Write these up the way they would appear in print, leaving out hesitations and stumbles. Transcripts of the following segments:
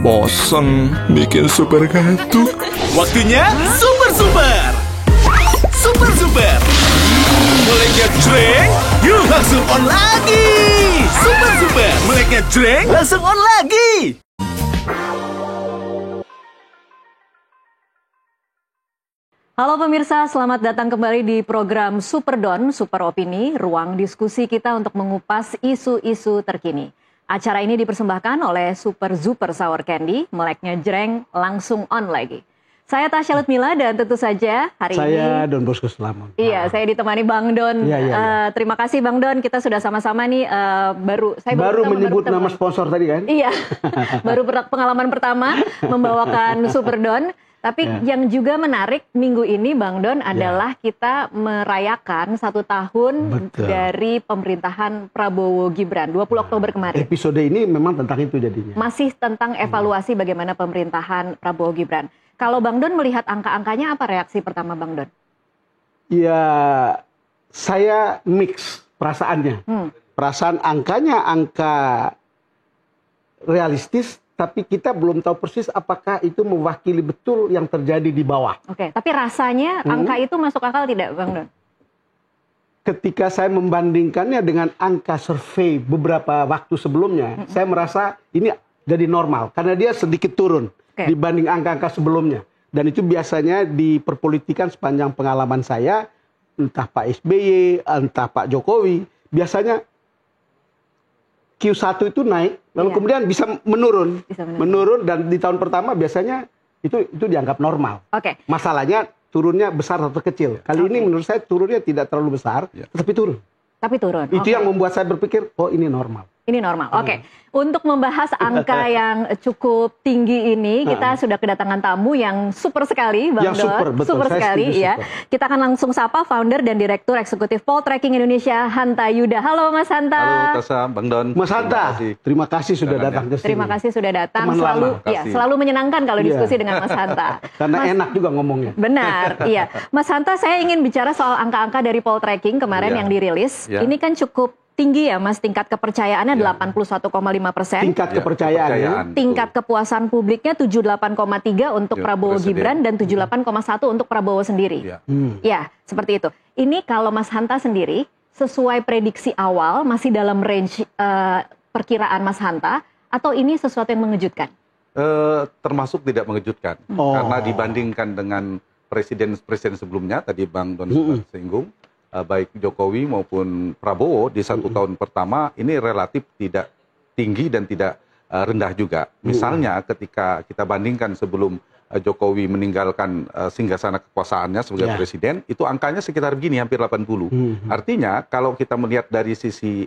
Bosen bikin super gaduh. Waktunya super. Mulainya jreng, yuk langsung on lagi. Super. Mulainya jreng, langsung on lagi. Halo pemirsa, selamat datang kembali di program Superdon, Super Opini, ruang diskusi kita untuk mengupas isu-isu terkini. Acara ini dipersembahkan oleh Super Sour Candy, meleknya jreng, langsung on lagi. Saya Tasya Lutmila dan tentu saja hari ini... Saya Don Bosco Selamon. Iya, saya ditemani Bang Don. Iya. Terima kasih Bang Don, kita sudah sama-sama nih, baru menyebut nama sponsor tadi kan? Iya, baru pengalaman pertama membawakan Superdon. Tapi yang juga menarik minggu ini Bang Don adalah kita merayakan 1 tahun dari pemerintahan Prabowo Gibran, 20 Oktober kemarin. Episode ini memang tentang itu jadinya. Masih tentang evaluasi bagaimana pemerintahan Prabowo Gibran. Kalau Bang Don melihat angka-angkanya, apa reaksi pertama Bang Don? Ya, saya mix perasaannya. Perasaan angkanya angka realistis, tapi kita belum tahu persis apakah itu mewakili betul yang terjadi di bawah. Oke, tapi rasanya angka itu masuk akal tidak, Bang Don? Ketika saya membandingkannya dengan angka survei beberapa waktu sebelumnya, saya merasa ini jadi normal, karena dia sedikit turun dibanding angka-angka sebelumnya. Dan itu biasanya diperpolitikan sepanjang pengalaman saya, entah Pak SBY, entah Pak Jokowi, biasanya Q1 itu naik, lalu kemudian bisa menurun. Menurun dan di tahun pertama biasanya itu dianggap normal. Masalahnya turunnya besar atau kecil. Kali ini menurut saya turunnya tidak terlalu besar, tetapi turun. Itu yang membuat saya berpikir, oh ini normal. Ini normal. Untuk membahas angka yang cukup tinggi ini, kita sudah kedatangan tamu yang super sekali, Bang Don. Super sekali, ya. Kita akan langsung sapa founder dan direktur eksekutif Poltreking Indonesia, Hanta Yuda. Halo Mas Hanta. Halo Tasya, Bang Don. Mas Hanta, terima kasih sudah datang ke sini. Terima kasih sudah datang. Teman Selalu menyenangkan kalau diskusi dengan Mas Hanta. Karena enak juga ngomongnya. Benar, iya. Mas Hanta, saya ingin bicara soal angka-angka dari Poltreking kemarin yang dirilis. Ini kan cukup tinggi ya Mas, tingkat kepercayaannya 81,5%. Tingkat kepercayaan. Tingkat kepuasan publiknya 78,3 untuk Prabowo Gibran dan 78,1 untuk Prabowo sendiri. Ya, seperti itu. Ini kalau Mas Hanta sendiri, sesuai prediksi awal, masih dalam range perkiraan Mas Hanta, atau ini sesuatu yang mengejutkan? Termasuk tidak mengejutkan. Karena dibandingkan dengan presiden sebelumnya, tadi Bang Don sempat singgung, baik Jokowi maupun Prabowo di 1 tahun pertama ini relatif tidak tinggi dan tidak rendah juga. Misalnya ketika kita bandingkan sebelum Jokowi meninggalkan singgasana kekuasaannya sebagai presiden, itu angkanya sekitar begini, hampir 80. Artinya kalau kita melihat dari sisi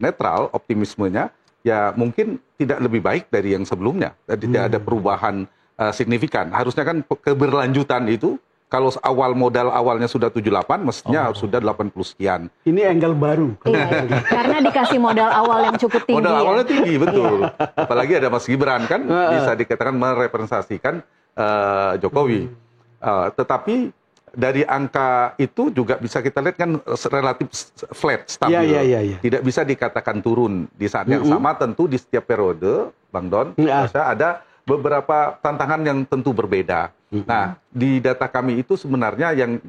netral, optimismenya, ya mungkin tidak lebih baik dari yang sebelumnya. Tidak ada perubahan signifikan. Harusnya kan keberlanjutan itu, kalau awal awalnya sudah 78, mestinya sudah 80 sekian. Ini angle baru. Karena dikasih modal awal yang cukup tinggi. Modal awalnya tinggi, betul. Apalagi ada Mas Gibran kan, bisa dikatakan merepresentasikan Jokowi. Tetapi dari angka itu juga bisa kita lihat kan relatif flat, stabil. Tidak bisa dikatakan turun. Di saat yang sama tentu di setiap periode, Bang Don, ada beberapa tantangan yang tentu berbeda. Nah, di data kami itu sebenarnya yang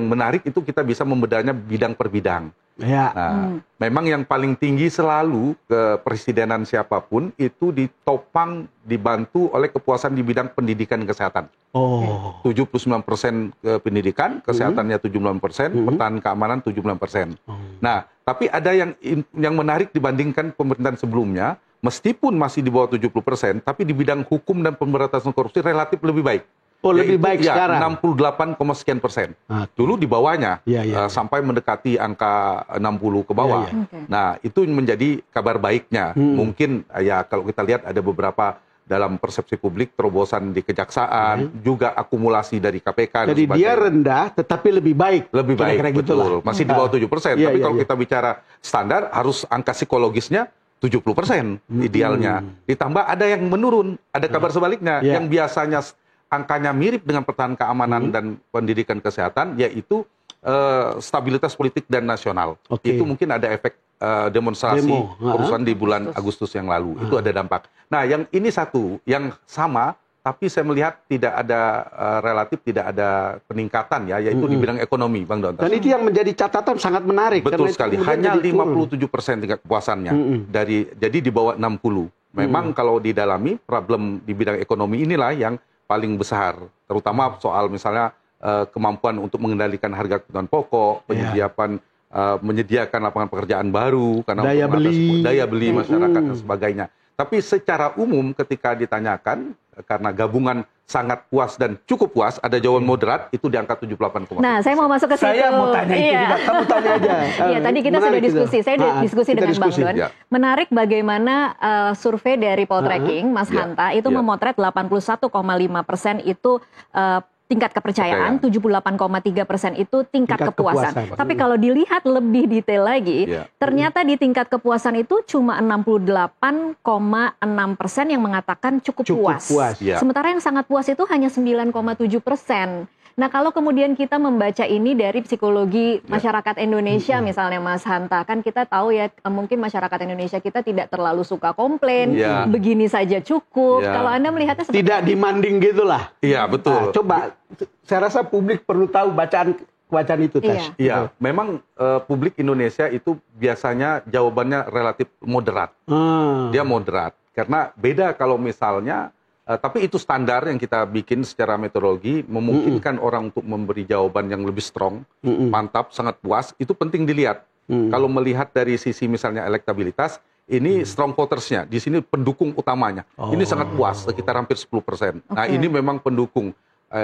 menarik itu kita bisa membedahnya bidang per bidang. Nah, memang yang paling tinggi selalu kepresidenan siapapun itu ditopang, dibantu oleh kepuasan di bidang pendidikan dan kesehatan. 79% ke pendidikan, kesehatannya 79%, pertahanan keamanan 79%. Nah, tapi ada yang menarik dibandingkan pemerintahan sebelumnya, meskipun masih di bawah 70%, tapi di bidang hukum dan pemberantasan korupsi relatif lebih baik. Lebih baik sekarang. 68, sekian persen. Dulu di bawahnya sampai mendekati angka 60 ke bawah. Nah, itu menjadi kabar baiknya. Mungkin ya kalau kita lihat ada beberapa dalam persepsi publik terobosan di kejaksaan, juga akumulasi dari KPK. Jadi dia rendah tetapi lebih baik. Lebih baik, betul. Masih di bawah 7%. Tapi kalau kita bicara standar harus angka psikologisnya 70% idealnya. Ditambah ada yang menurun, ada kabar sebaliknya yang biasanya angkanya mirip dengan pertahanan keamanan dan pendidikan kesehatan, yaitu stabilitas politik dan nasional. Oke. Itu mungkin ada efek demonstrasi kerusuhan di bulan Agustus yang lalu. Itu ada dampak. Nah, yang ini satu yang sama, tapi saya melihat tidak ada relatif tidak ada peningkatan ya, yaitu di bidang ekonomi, Bang Don. Dan itu yang menjadi catatan sangat menarik. Betul sekali. Hanya 57% tingkat kepuasannya jadi di bawah 60. Memang kalau didalami problem di bidang ekonomi inilah yang paling besar, terutama soal misalnya kemampuan untuk mengendalikan harga kebutuhan pokok, menyediakan lapangan pekerjaan baru, karena daya beli masyarakat dan sebagainya. Tapi secara umum ketika ditanyakan, karena gabungan sangat puas dan cukup puas, ada jawaban moderat, itu di angka 78,5%. Nah, saya mau masuk ke situ. Saya mau tanya itu juga, kamu tanya aja. Iya, tadi kita sudah diskusi. Saya diskusi dengan Bang Don. Ya. Menarik bagaimana survei dari Poltreking, Mas Hanta, itu memotret 81,5% itu tingkat kepercayaan, 78,3% itu tingkat kepuasan. Tapi kalau dilihat lebih detail lagi, ternyata di tingkat kepuasan itu cuma 68,6% yang mengatakan cukup puas. Sementara yang sangat puas itu hanya 9,7%. Nah, kalau kemudian kita membaca ini dari psikologi masyarakat Indonesia, misalnya Mas Hanta, kan kita tahu ya, mungkin masyarakat Indonesia kita tidak terlalu suka komplain, begini saja cukup. Kalau Anda melihatnya seperti tidak demanding gitulah. Iya, betul. Nah, coba, saya rasa publik perlu tahu bacaan itu, Tash. Iya, memang publik Indonesia itu biasanya jawabannya relatif moderat. Dia moderat, karena beda kalau misalnya tapi itu standar yang kita bikin secara metodologi, memungkinkan orang untuk memberi jawaban yang lebih strong, mantap, sangat puas, itu penting dilihat. Kalau melihat dari sisi misalnya elektabilitas, ini strong votersnya, di sini pendukung utamanya. Ini sangat puas, sekitar hampir 10%. Nah, ini memang pendukung.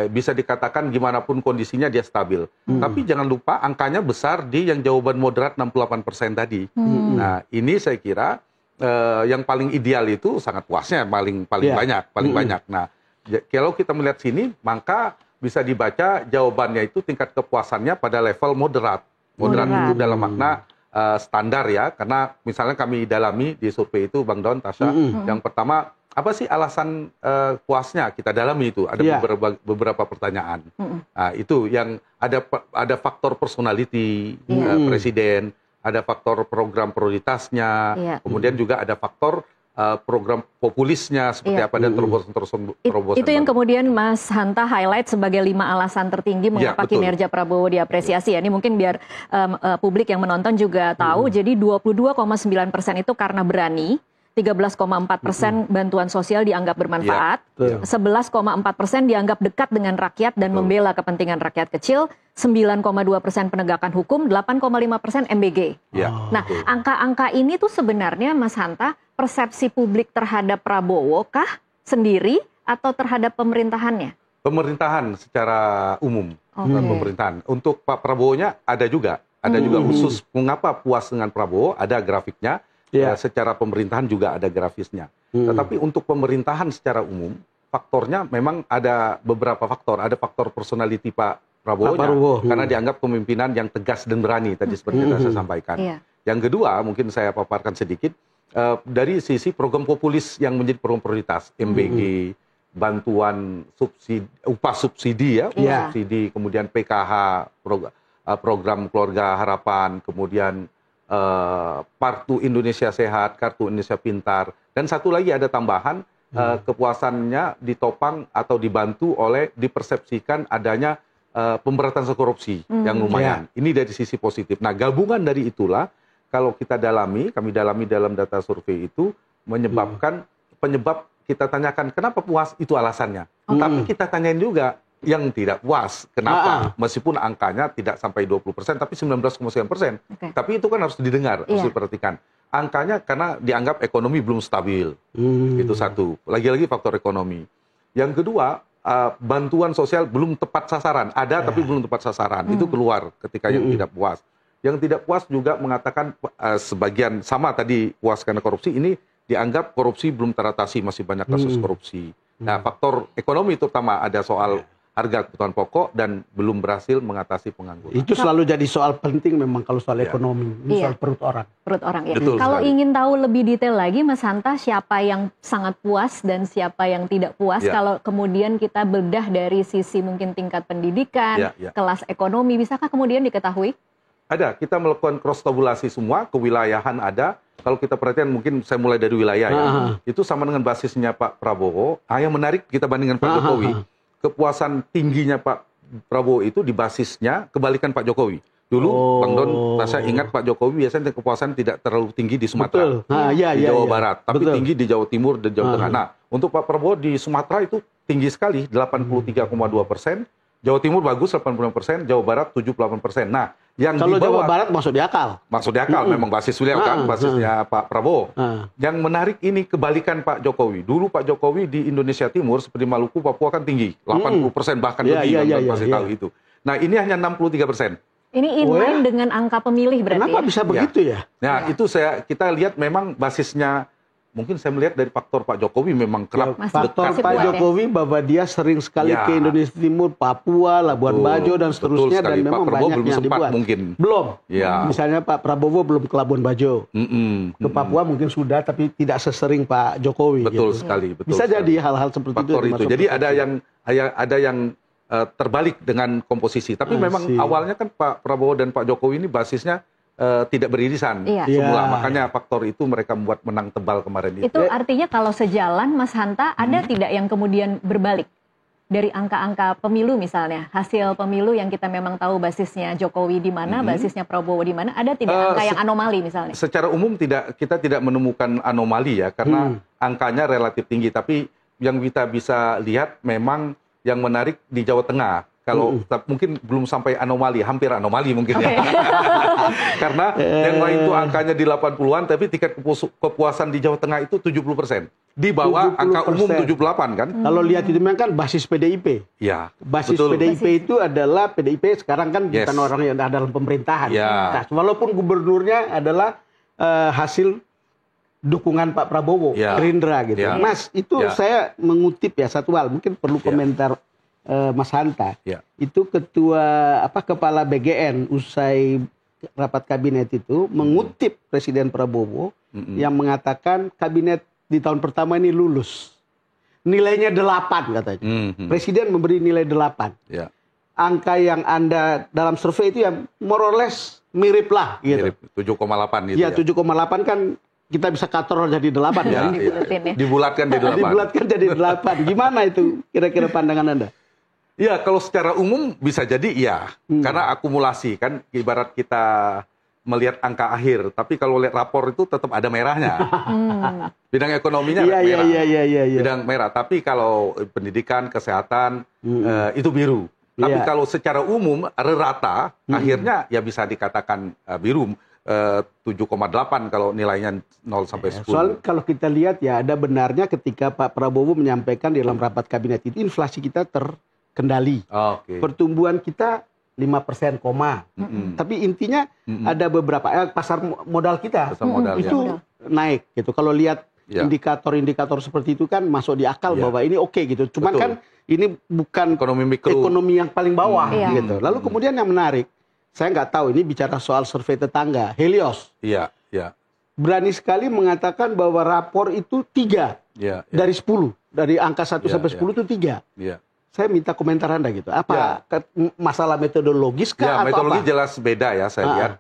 Bisa dikatakan gimana pun kondisinya dia stabil. Tapi jangan lupa angkanya besar di yang jawaban moderat 68% tadi. Nah, ini saya kira yang paling ideal itu sangat puasnya paling banyak. Nah, kalau kita melihat sini, maka bisa dibaca jawabannya itu tingkat kepuasannya pada level moderat. Moderat itu dalam makna standar ya, karena misalnya kami dalami di survei itu, Bang Don, Tasya, yang pertama, apa sih alasan puasnya? Kita dalami itu, ada beberapa pertanyaan. Nah, itu yang ada faktor personality presiden, ada faktor program prioritasnya, kemudian juga ada faktor program populisnya seperti apa dan terobosan. Itu yang kemudian Mas Hanta highlight sebagai 5 alasan tertinggi mengapa kinerja Prabowo diapresiasi. Ini mungkin biar publik yang menonton juga tahu. Jadi 22,9% itu karena berani. 13,4% bantuan sosial dianggap bermanfaat, 11,4% dianggap dekat dengan rakyat dan membela kepentingan rakyat kecil, 9,2% penegakan hukum, 8,5% MBG. Nah, angka-angka ini tuh sebenarnya Mas Hanta, persepsi publik terhadap Prabowo kah sendiri atau terhadap pemerintahannya? Pemerintahan secara umum, pemerintahan. Untuk Pak Prabowo-nya ada juga khusus mengapa puas dengan Prabowo, ada grafiknya. Secara pemerintahan juga ada grafisnya. Tetapi untuk pemerintahan secara umum, faktornya memang ada beberapa faktor. Ada faktor personality Pak Prabowo, karena dianggap pemimpinan yang tegas dan berani, tadi seperti yang saya sampaikan. Yang kedua, mungkin saya paparkan sedikit, dari sisi program populis yang menjadi program prioritas, MBG, bantuan subsidi, upah subsidi subsidi, kemudian PKH, program keluarga harapan, kemudian Kartu Indonesia Sehat, Kartu Indonesia Pintar, dan satu lagi ada tambahan, kepuasannya ditopang atau dibantu oleh dipersepsikan adanya pemberantasan korupsi yang lumayan. Ini dari sisi positif. Nah, gabungan dari itulah kalau kita kami dalami dalam data survei itu menyebabkan penyebab kita tanyakan kenapa puas itu alasannya. Tapi kita tanyain juga yang tidak puas. Kenapa? Meskipun angkanya tidak sampai 20%, tapi 19,9%. Tapi itu kan harus didengar, harus diperhatikan. Angkanya karena dianggap ekonomi belum stabil. Itu satu. Lagi-lagi faktor ekonomi. Yang kedua, bantuan sosial belum tepat sasaran. Ada tapi belum tepat sasaran. Itu keluar ketika yang tidak puas. Yang tidak puas juga mengatakan sebagian sama tadi puas karena korupsi, ini dianggap korupsi belum teratasi, masih banyak kasus korupsi. Nah, faktor ekonomi terutama ada soal harga kebutuhan pokok dan belum berhasil mengatasi pengangguran. Itu selalu jadi soal penting memang kalau soal ekonomi, ini soal perut orang. Perut orang ya. Betul Kalau sekali. ingin tahu lebih detail lagi Mas Hanta, siapa yang sangat puas dan siapa yang tidak puas, kalau kemudian kita bedah dari sisi mungkin tingkat pendidikan, kelas ekonomi, bisakah kemudian diketahui? Ada, kita melakukan cross tabulasi semua, kewilayahan ada. Kalau kita perhatikan mungkin saya mulai dari wilayah ya. Itu sama dengan basisnya Pak Prabowo. Yang menarik kita bandingkan Pak Jokowi. Kepuasan tingginya Pak Prabowo itu di basisnya kebalikan Pak Jokowi. Dulu Bang Don, saya ingat Pak Jokowi biasanya kepuasan tidak terlalu tinggi di Sumatera, di Jawa Barat, tapi tinggi di Jawa Timur dan Jawa Tengah. Nah, untuk Pak Prabowo di Sumatera itu tinggi sekali, 83,2%. Jawa Timur bagus 85%, Jawa Barat 78%. Nah, yang kalau di bawah, Jawa Barat masuk di akal. Masuk di akal, memang basis beliau kan, basisnya Pak Prabowo. Yang menarik ini kebalikan Pak Jokowi. Dulu Pak Jokowi di Indonesia Timur seperti Maluku, Papua kan tinggi, 80% bahkan lebih, pasti tahu itu. Nah, ini hanya 63%. Ini inline dengan angka pemilih berarti. Kenapa bisa begitu ya? Nah, itu kita lihat memang basisnya. Mungkin saya melihat dari faktor Pak Jokowi memang kerap faktor Pak Jokowi bahwa dia sering sekali ke Indonesia Timur, Papua, Labuan Bajo dan seterusnya, dan memang Pak Prabowo banyak belum yang sempat dibuat. mungkin. Belum. Ya. Misalnya Pak Prabowo belum ke Labuan Bajo. Ke Papua mungkin sudah, tapi tidak sesering Pak Jokowi. Betul gitu. sekali. Betul Bisa sekali. jadi hal-hal seperti faktor itu. Jadi ada yang terbalik dengan komposisi. Tapi memang awalnya kan Pak Prabowo dan Pak Jokowi ini basisnya tidak beririsan semula. Makanya faktor itu mereka membuat menang tebal kemarin itu. Itu artinya kalau sejalan Mas Hanta, ada tidak yang kemudian berbalik? Dari angka-angka pemilu misalnya, hasil pemilu yang kita memang tahu basisnya Jokowi di mana, basisnya Prabowo di mana, ada tidak angka yang anomali misalnya? Secara umum kita tidak menemukan anomali ya, karena angkanya relatif tinggi. Tapi yang kita bisa lihat memang yang menarik di Jawa Tengah. Kalau mungkin belum sampai anomali, hampir anomali mungkin ya. Karena yang lain itu angkanya di 80-an, tapi tingkat kepuasan di Jawa Tengah itu 70%. Di bawah 70%. Angka umum 78 kan. Kalau lihat itu memang kan basis PDIP. Ya, basis betul. PDIP itu adalah PDIP sekarang kan bukan orang yang ada dalam pemerintahan. Nah, walaupun gubernurnya adalah hasil dukungan Pak Prabowo, Gerindra gitu. Mas, itu saya mengutip ya satu hal, mungkin perlu komentar Mas Hanta. Itu kepala BGN usai rapat kabinet itu mengutip Presiden Prabowo yang mengatakan kabinet di tahun pertama ini lulus. Nilainya 8 katanya. Presiden memberi nilai 8. Angka yang Anda dalam survei itu ya more or less mirip lah gitu. 7,8 gitu. Ya 7,8 kan kita bisa kator jadi 8 ya. Dibulatkan jadi 8. Dibulatkan jadi 8. Gimana itu kira-kira pandangan Anda? Ya, kalau secara umum bisa jadi iya. Karena akumulasi kan ibarat kita melihat angka akhir, tapi kalau lihat rapor itu tetap ada merahnya. Bidang ekonominya merah. Bidang merah, tapi kalau pendidikan, kesehatan itu biru. Tapi kalau secara umum rata akhirnya ya bisa dikatakan biru. 7,8 kalau nilainya 0 sampai 10. Soal kalau kita lihat ya ada benarnya ketika Pak Prabowo menyampaikan di dalam rapat kabinet itu inflasi kita terkendali. Pertumbuhan kita 5%, tapi intinya ada beberapa pasar modal kita itu naik gitu. Kalau lihat indikator-indikator seperti itu kan masuk di akal bahwa ini oke gitu. Cuman kan ini bukan ekonomi yang paling bawah gitu. Lalu kemudian yang menarik, saya nggak tahu ini bicara soal survei tetangga, Helios. Berani sekali mengatakan bahwa rapor itu 3 dari 10. Dari angka 1 sampai 10 itu 3. Saya minta komentar Anda gitu. Apa masalah metodologis kah atau metodologi apa? jelas beda ya saya lihat.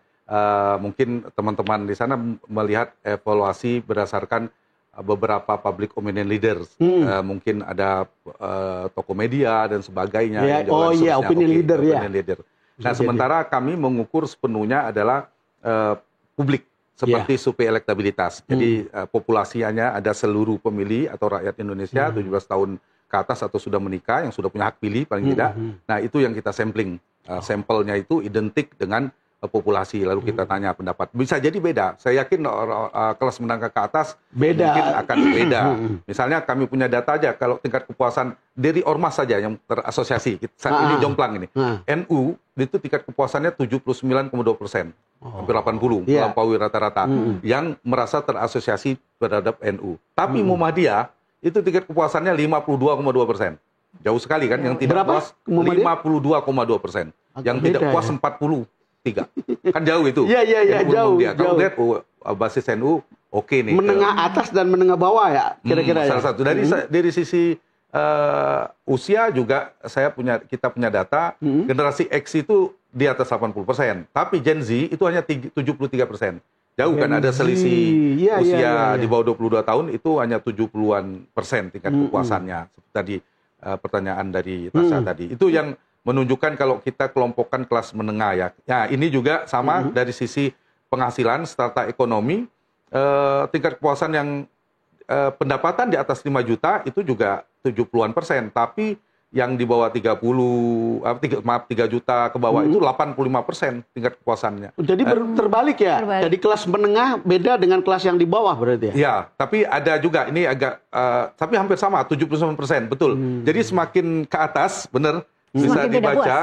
Mungkin teman-teman di sana melihat evaluasi berdasarkan beberapa public opinion leaders. Mungkin ada toko media dan sebagainya. Opinion leader. Nah, sementara kami mengukur sepenuhnya adalah publik seperti survei elektabilitas. Jadi populasinya ada seluruh pemilih atau rakyat Indonesia 17 tahun ke atas atau sudah menikah yang sudah punya hak pilih paling tidak. Nah, itu yang kita sampling. Sampelnya itu identik dengan populasi, lalu kita tanya pendapat. Bisa jadi beda. Saya yakin kelas menengah ke atas mungkin akan beda. Misalnya kami punya data aja, kalau tingkat kepuasan dari ormas saja yang terasosiasi, saat ini jomplang ini, NU itu tingkat kepuasannya 79,2%, hampir 80, melampaui rata-rata, yang merasa terasosiasi terhadap NU. Tapi Muhammadiyah itu tingkat kepuasannya 52,2%. Jauh sekali kan, yang tidak Berapa, puas Muhammadiyah? 52,2%. Yang Agak tidak beda puas ya. 43. Kan jauh itu. Iya, Jadi jauh, Muhammadiyah. Kalau jauh. lihat basis NU oke nih. Menengah atas dan menengah bawah ya, kira-kira ya. Salah satu dari sisi usia juga kita punya data generasi X itu di atas 80%, tapi Gen Z itu hanya 73%. Jauh kan, ada selisih Iya, usia iya. di bawah 22 tahun itu hanya 70-an% tingkat kepuasannya. Seperti tadi pertanyaan dari Tasya tadi. Itu yang menunjukkan kalau kita kelompokkan kelas menengah ya. Nah, ini juga sama dari sisi penghasilan, strata ekonomi, tingkat kepuasan yang pendapatan di atas 5 juta itu juga 70-an%, tapi yang di bawah 3 juta ke bawah itu 85% tingkat kepuasannya. Jadi terbalik ya. Terbalik. Jadi kelas menengah beda dengan kelas yang di bawah berarti ya. Ya, tapi ada juga ini agak tapi hampir sama 79%, betul. Jadi semakin ke atas, benar bisa Semakin tidak dibaca,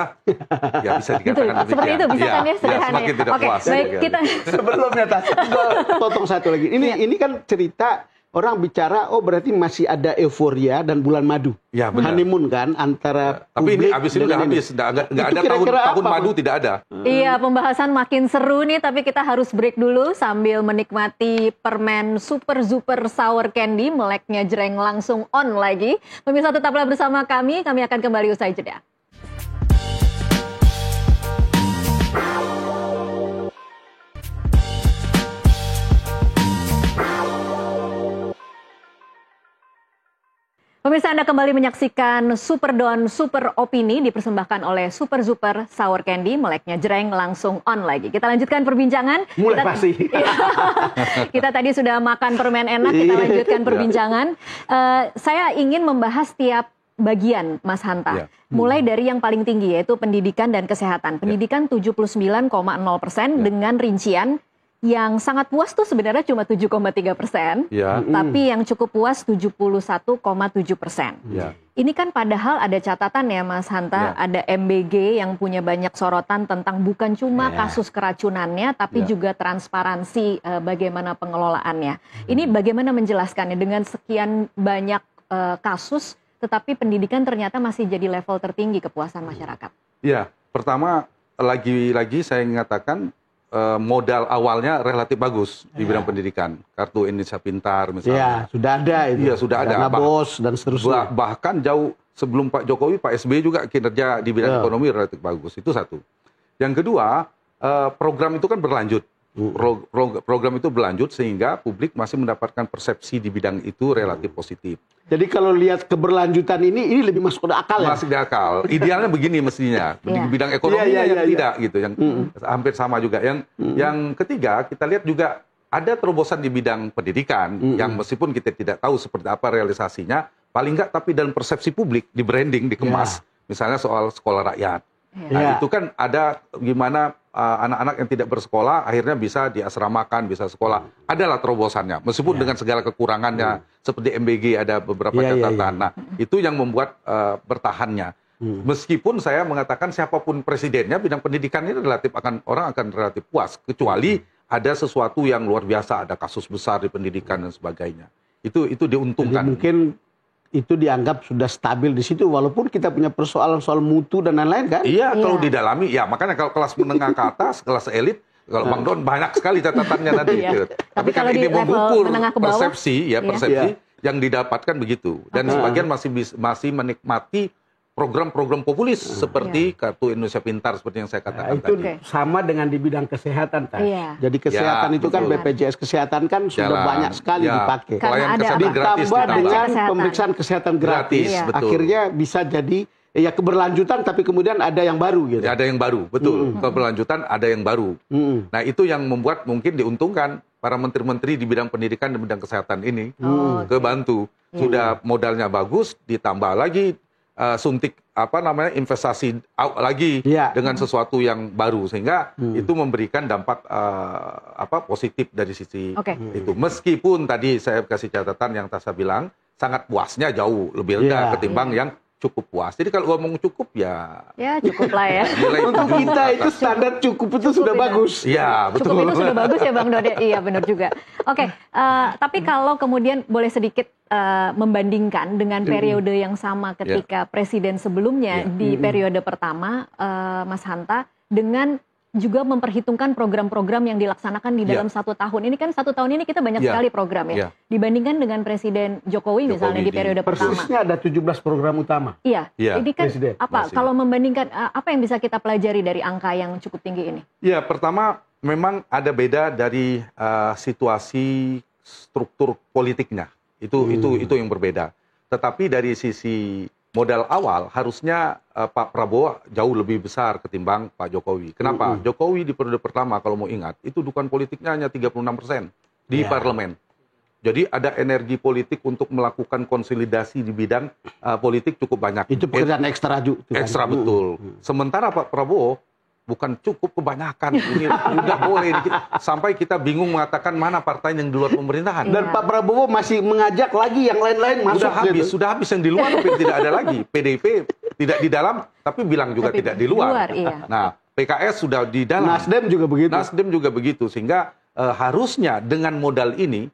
ya bisa Gitu, dikatakan demikian. seperti itu bisa kan ya sederhana. Semakin tidak Oke, puas. baik Ya. kita Sebelumnya potong satu lagi. Ini kan cerita orang bicara, oh berarti masih ada euforia dan bulan madu. Ya, benar. Honeymoon kan antara Tapi ini publik habis ini dengan udah habis, nggak ada Itu tahun kira-kira tahun apa, madu, Mas? tidak ada. Iya, pembahasan makin seru nih, tapi kita harus break dulu sambil menikmati permen Super Super Sour Candy, meleknya jreng langsung on lagi. Pemirsa tetaplah bersama kami akan kembali usai jeda. Pemirsa, Anda kembali menyaksikan Super Don Super Opini dipersembahkan oleh Super Super Sour Candy, meleknya jreng langsung on lagi. Kita lanjutkan perbincangan. Mulai pasti. Kita tadi sudah makan permen enak, kita lanjutkan perbincangan. Saya ingin membahas tiap bagian, Mas Hanta. Ya. Mulai dari yang paling tinggi, yaitu pendidikan dan kesehatan. Pendidikan 79,0% dengan rincian yang sangat puas tuh sebenarnya cuma 7,3%, Ya. tapi yang cukup puas 71,7%. Ya. Ini kan padahal ada catatan ya Mas Hanta, ada MBG yang punya banyak sorotan tentang bukan cuma kasus keracunannya, tapi juga transparansi bagaimana pengelolaannya. Ini bagaimana menjelaskannya dengan sekian banyak kasus, tetapi pendidikan ternyata masih jadi level tertinggi kepuasan masyarakat. Ya, pertama lagi-lagi saya mengatakan modal awalnya relatif bagus di bidang pendidikan. Kartu Indonesia Pintar Ya, misalnya. sudah ada itu. Iya, sudah ada. Dana bos dan seterusnya. Bahkan jauh sebelum Pak Jokowi, Pak SBY juga kinerja di bidang ekonomi relatif bagus. Itu satu. Yang kedua, program itu kan berlanjut. Program itu berlanjut sehingga publik masih mendapatkan persepsi di bidang itu relatif positif. Jadi kalau lihat keberlanjutan ini lebih masuk ke akal ya. Masih di akal. Idealnya begini mestinya. Di bidang ekonomi yang tidak gitu, yang hampir sama juga. Yang ketiga, kita lihat juga ada terobosan di bidang pendidikan yang meskipun kita tidak tahu seperti apa realisasinya, paling enggak tapi dalam persepsi publik, di branding, dikemas. Misalnya soal sekolah rakyat. Nah, itu kan ada gimana anak-anak yang tidak bersekolah akhirnya bisa diasramakan, bisa sekolah. Adalah terobosannya, meskipun dengan segala kekurangannya, seperti MBG ada beberapa catatan. Nah, itu yang membuat bertahannya. Meskipun saya mengatakan siapapun presidennya, bidang pendidikan ini orang akan relatif puas, kecuali ada sesuatu yang luar biasa, ada kasus besar di pendidikan dan sebagainya. Itu diuntungkan. Jadi mungkin itu dianggap sudah stabil di situ, walaupun kita punya persoalan soal mutu dan lain-lain kan? Iya, kalau didalami, ya makanya kalau kelas menengah ke atas, kelas elit, kalau Bang Don banyak sekali catatannya nanti. Tapi kan kalau ini di level mengukur menengah ke bawah, persepsi yang didapatkan begitu. Dan sebagian masih menikmati program-program populis seperti Kartu Indonesia Pintar seperti yang saya katakan itu tadi. sama dengan di bidang kesehatan kan. Jadi kesehatan Ya, itu kan betul. BPJS kesehatan kan sudah Jalan. banyak sekali Ya. dipakai. Karena Pelayanan ada kesehatan gratis Ditambah ditambah. dengan Kesehatan. pemeriksaan kesehatan gratis, Gratis, betul. akhirnya bisa jadi ya keberlanjutan, tapi kemudian ada yang baru gitu. Ya, ada yang baru, betul. Keberlanjutan ada yang baru. Nah, itu yang membuat mungkin diuntungkan para menteri-menteri di bidang pendidikan dan bidang kesehatan ini kebantu. Sudah modalnya bagus, ditambah lagi suntik investasi lagi dengan sesuatu yang baru, sehingga itu memberikan dampak positif dari sisi itu. Meskipun tadi saya kasih catatan yang Tasya bilang sangat puasnya jauh lebih rendah ketimbang yang cukup puas. Jadi kalau ngomong cukup ya cukup lah ya. nilai Untuk 7 kita ke itu atas. standar cukup itu sudah itu. bagus. Iya, betul. Cukup itu sudah bagus ya Bang Dode. Iya benar juga. Oke, tapi kalau kemudian boleh sedikit membandingkan dengan periode yang sama ketika presiden sebelumnya di periode pertama, Mas Hanta, dengan juga memperhitungkan program-program yang dilaksanakan di dalam 1 tahun. Ini kan 1 tahun ini kita banyak sekali program ya. Dibandingkan dengan Presiden Jokowi misalnya di periode pertama. Persisnya ada 17 program utama. Iya, ini kan Presiden. apa? Kalau membandingkan apa yang bisa kita pelajari dari angka yang cukup tinggi ini? Ya, pertama memang ada beda dari situasi struktur politiknya. Itu yang berbeda. Tetapi dari sisi modal awal harusnya Pak Prabowo jauh lebih besar ketimbang Pak Jokowi. Kenapa? Jokowi di periode pertama kalau mau ingat itu dukungan politiknya hanya 36% di parlemen. Jadi ada energi politik untuk melakukan konsolidasi di bidang politik cukup banyak. Itu pekerjaan ekstra juga. Ekstra betul. Sementara Pak Prabowo bukan cukup, kebanyakan. Ini udah boleh. Sampai kita bingung mengatakan mana partai yang di luar pemerintahan. Dan Pak Prabowo masih mengajak lagi yang lain-lain masuk. Sudah habis yang di luar, tapi tidak ada lagi. PDIP tidak di dalam, tapi bilang juga tidak di luar. Iya. Nah, PKS sudah di dalam. Nasdem juga begitu. Sehingga harusnya dengan modal ini,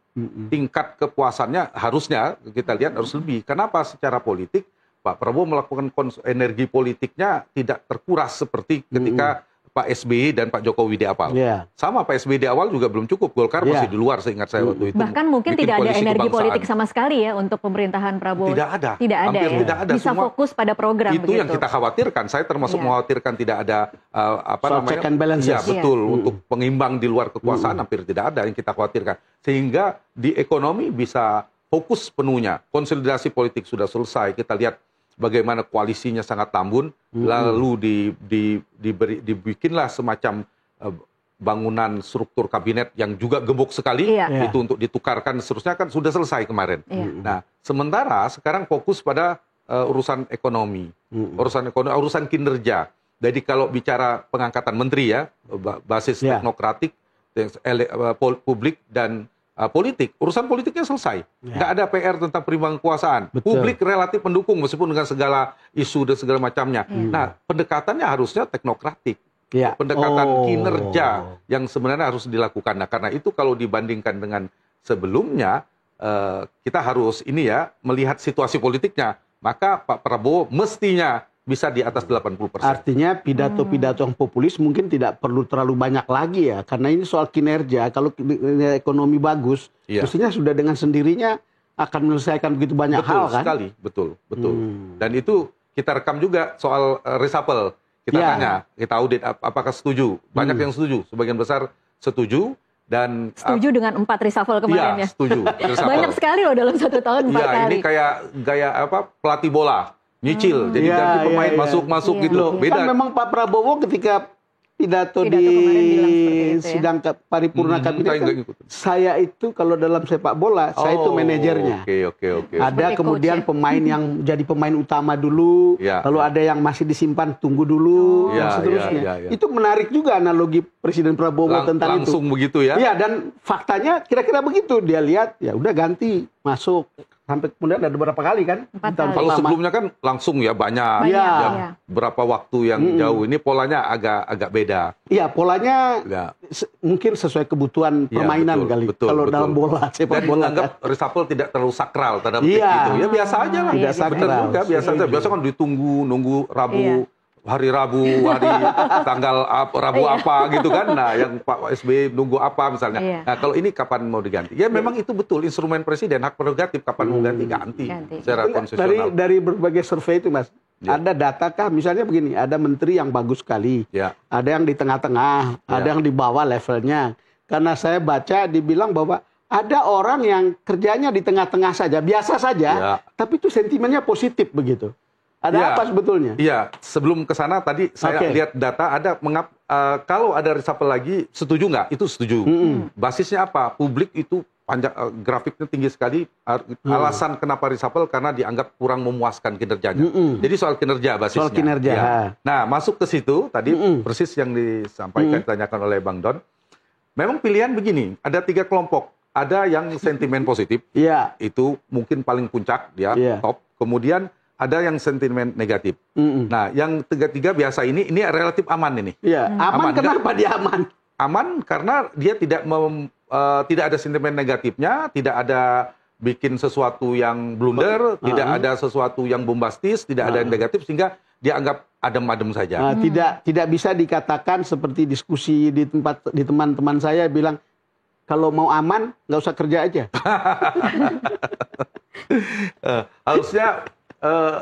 tingkat kepuasannya harusnya kita lihat harus lebih. Kenapa? Secara politik, Pak Prabowo melakukan energi politiknya tidak terkuras seperti ketika Pak SBY dan Pak Jokowi di awal. Sama Pak SBY di awal juga belum cukup. Golkar masih di luar seingat saya waktu itu. Bahkan mungkin tidak ada energi politik sama sekali ya untuk pemerintahan Prabowo. Tidak ada. Hampir ya. Tidak ada. Bisa semua, fokus pada program itu begitu. yang kita khawatirkan. Saya termasuk mengkhawatirkan tidak ada check and balances. Ya, betul. Untuk pengimbang di luar kekuasaan hampir tidak ada yang kita khawatirkan. Sehingga di ekonomi bisa fokus penuhnya. Konsolidasi politik sudah selesai. Kita lihat bagaimana koalisinya sangat tambun, lalu dibikinlah semacam bangunan struktur kabinet yang juga gemuk sekali, itu untuk ditukarkan seterusnya kan sudah selesai kemarin. Nah, sementara sekarang fokus pada urusan ekonomi, urusan kinerja. Jadi kalau bicara pengangkatan menteri ya, basis teknokratik, publik dan politik, urusan politiknya selesai. Nggak ada PR tentang perimbangan kekuasaan. Publik relatif mendukung meskipun dengan segala isu dan segala macamnya. Nah, pendekatannya harusnya teknokratik. Pendekatan kinerja yang sebenarnya harus dilakukan. Nah, karena itu kalau dibandingkan dengan sebelumnya, kita harus melihat situasi politiknya. Maka Pak Prabowo mestinya bisa di atas 80%. Artinya pidato-pidato yang populis mungkin tidak perlu terlalu banyak lagi ya. Karena ini soal kinerja. Kalau ekonomi bagus, mestinya sudah dengan sendirinya akan menyelesaikan begitu banyak hal kan? Betul sekali. Dan itu kita rekam juga soal reshuffle. Kita tanya, kita audit apakah setuju. Banyak yang setuju, sebagian besar setuju. Dan setuju dengan 4 reshuffle kemarin ya? Setuju. Banyak sekali loh dalam 1 tahun 4 kali. Ini kayak gaya pelatih bola. Nyicil, jadi ganti pemain masuk gitu. Beda. Kan memang Pak Prabowo ketika pidato di sidang paripurna kabinet, saya itu kalau dalam sepak bola, saya itu manajernya. Oke. Ada kemudian pemain yang jadi pemain utama dulu, lalu ada yang masih disimpan tunggu dulu, dan seterusnya. Itu menarik juga analogi Presiden Prabowo tentang itu. Langsung begitu ya? Iya, dan faktanya kira-kira begitu. Dia lihat, ya udah ganti, masuk. Sampai kemudian ada beberapa kali kan? Kalau sebelumnya kan langsung ya banyak. Berapa waktu yang jauh. Ini polanya agak beda. Iya, polanya mungkin sesuai kebutuhan permainan kali. Kalau dalam bola, sepak dan bola. menganggap reshuffle tidak terlalu sakral terhadap itu. Ya biasa aja lah. Tidak sakral. Biasa aja. Biasa kan nunggu Rabu. Hari Rabu, tanggal Rabu apa gitu kan. Nah, yang Pak SBY nunggu apa misalnya. Nah, kalau ini kapan mau diganti? Ya memang itu betul, instrumen presiden, hak prerogatif kapan mau ganti. Secara konstitusional. Dari berbagai survei itu, Mas, ada data kah? Misalnya begini, ada menteri yang bagus sekali, ada yang di tengah-tengah, ada yang di bawah levelnya. Karena saya baca dibilang bahwa ada orang yang kerjanya di tengah-tengah saja, biasa saja, tapi itu sentimennya positif begitu. Ada apa sebetulnya? Iya, sebelum ke sana tadi saya lihat data ada kalau ada reshuffle lagi setuju nggak? Itu setuju. Basisnya apa? Publik itu grafiknya tinggi sekali. Alasan kenapa reshuffle karena dianggap kurang memuaskan kinerjanya. Jadi soal kinerja basisnya. Soal kinerja. Nah, masuk ke situ tadi persis yang disampaikan ditanyakan oleh Bang Don. Memang pilihan begini, ada 3 kelompok. Ada yang sentimen positif. Itu mungkin paling puncak top. Kemudian ada yang sentimen negatif. Nah, yang ketiga biasa ini relatif aman ini. Iya, aman kenapa dia aman? Aman karena dia tidak ada sentimen negatifnya, tidak ada bikin sesuatu yang blunder, tidak ada sesuatu yang bombastis, tidak ada yang negatif, sehingga dia anggap adem-adem saja. Tidak bisa dikatakan seperti diskusi di teman-teman saya bilang, kalau mau aman nggak usah kerja aja. Harusnya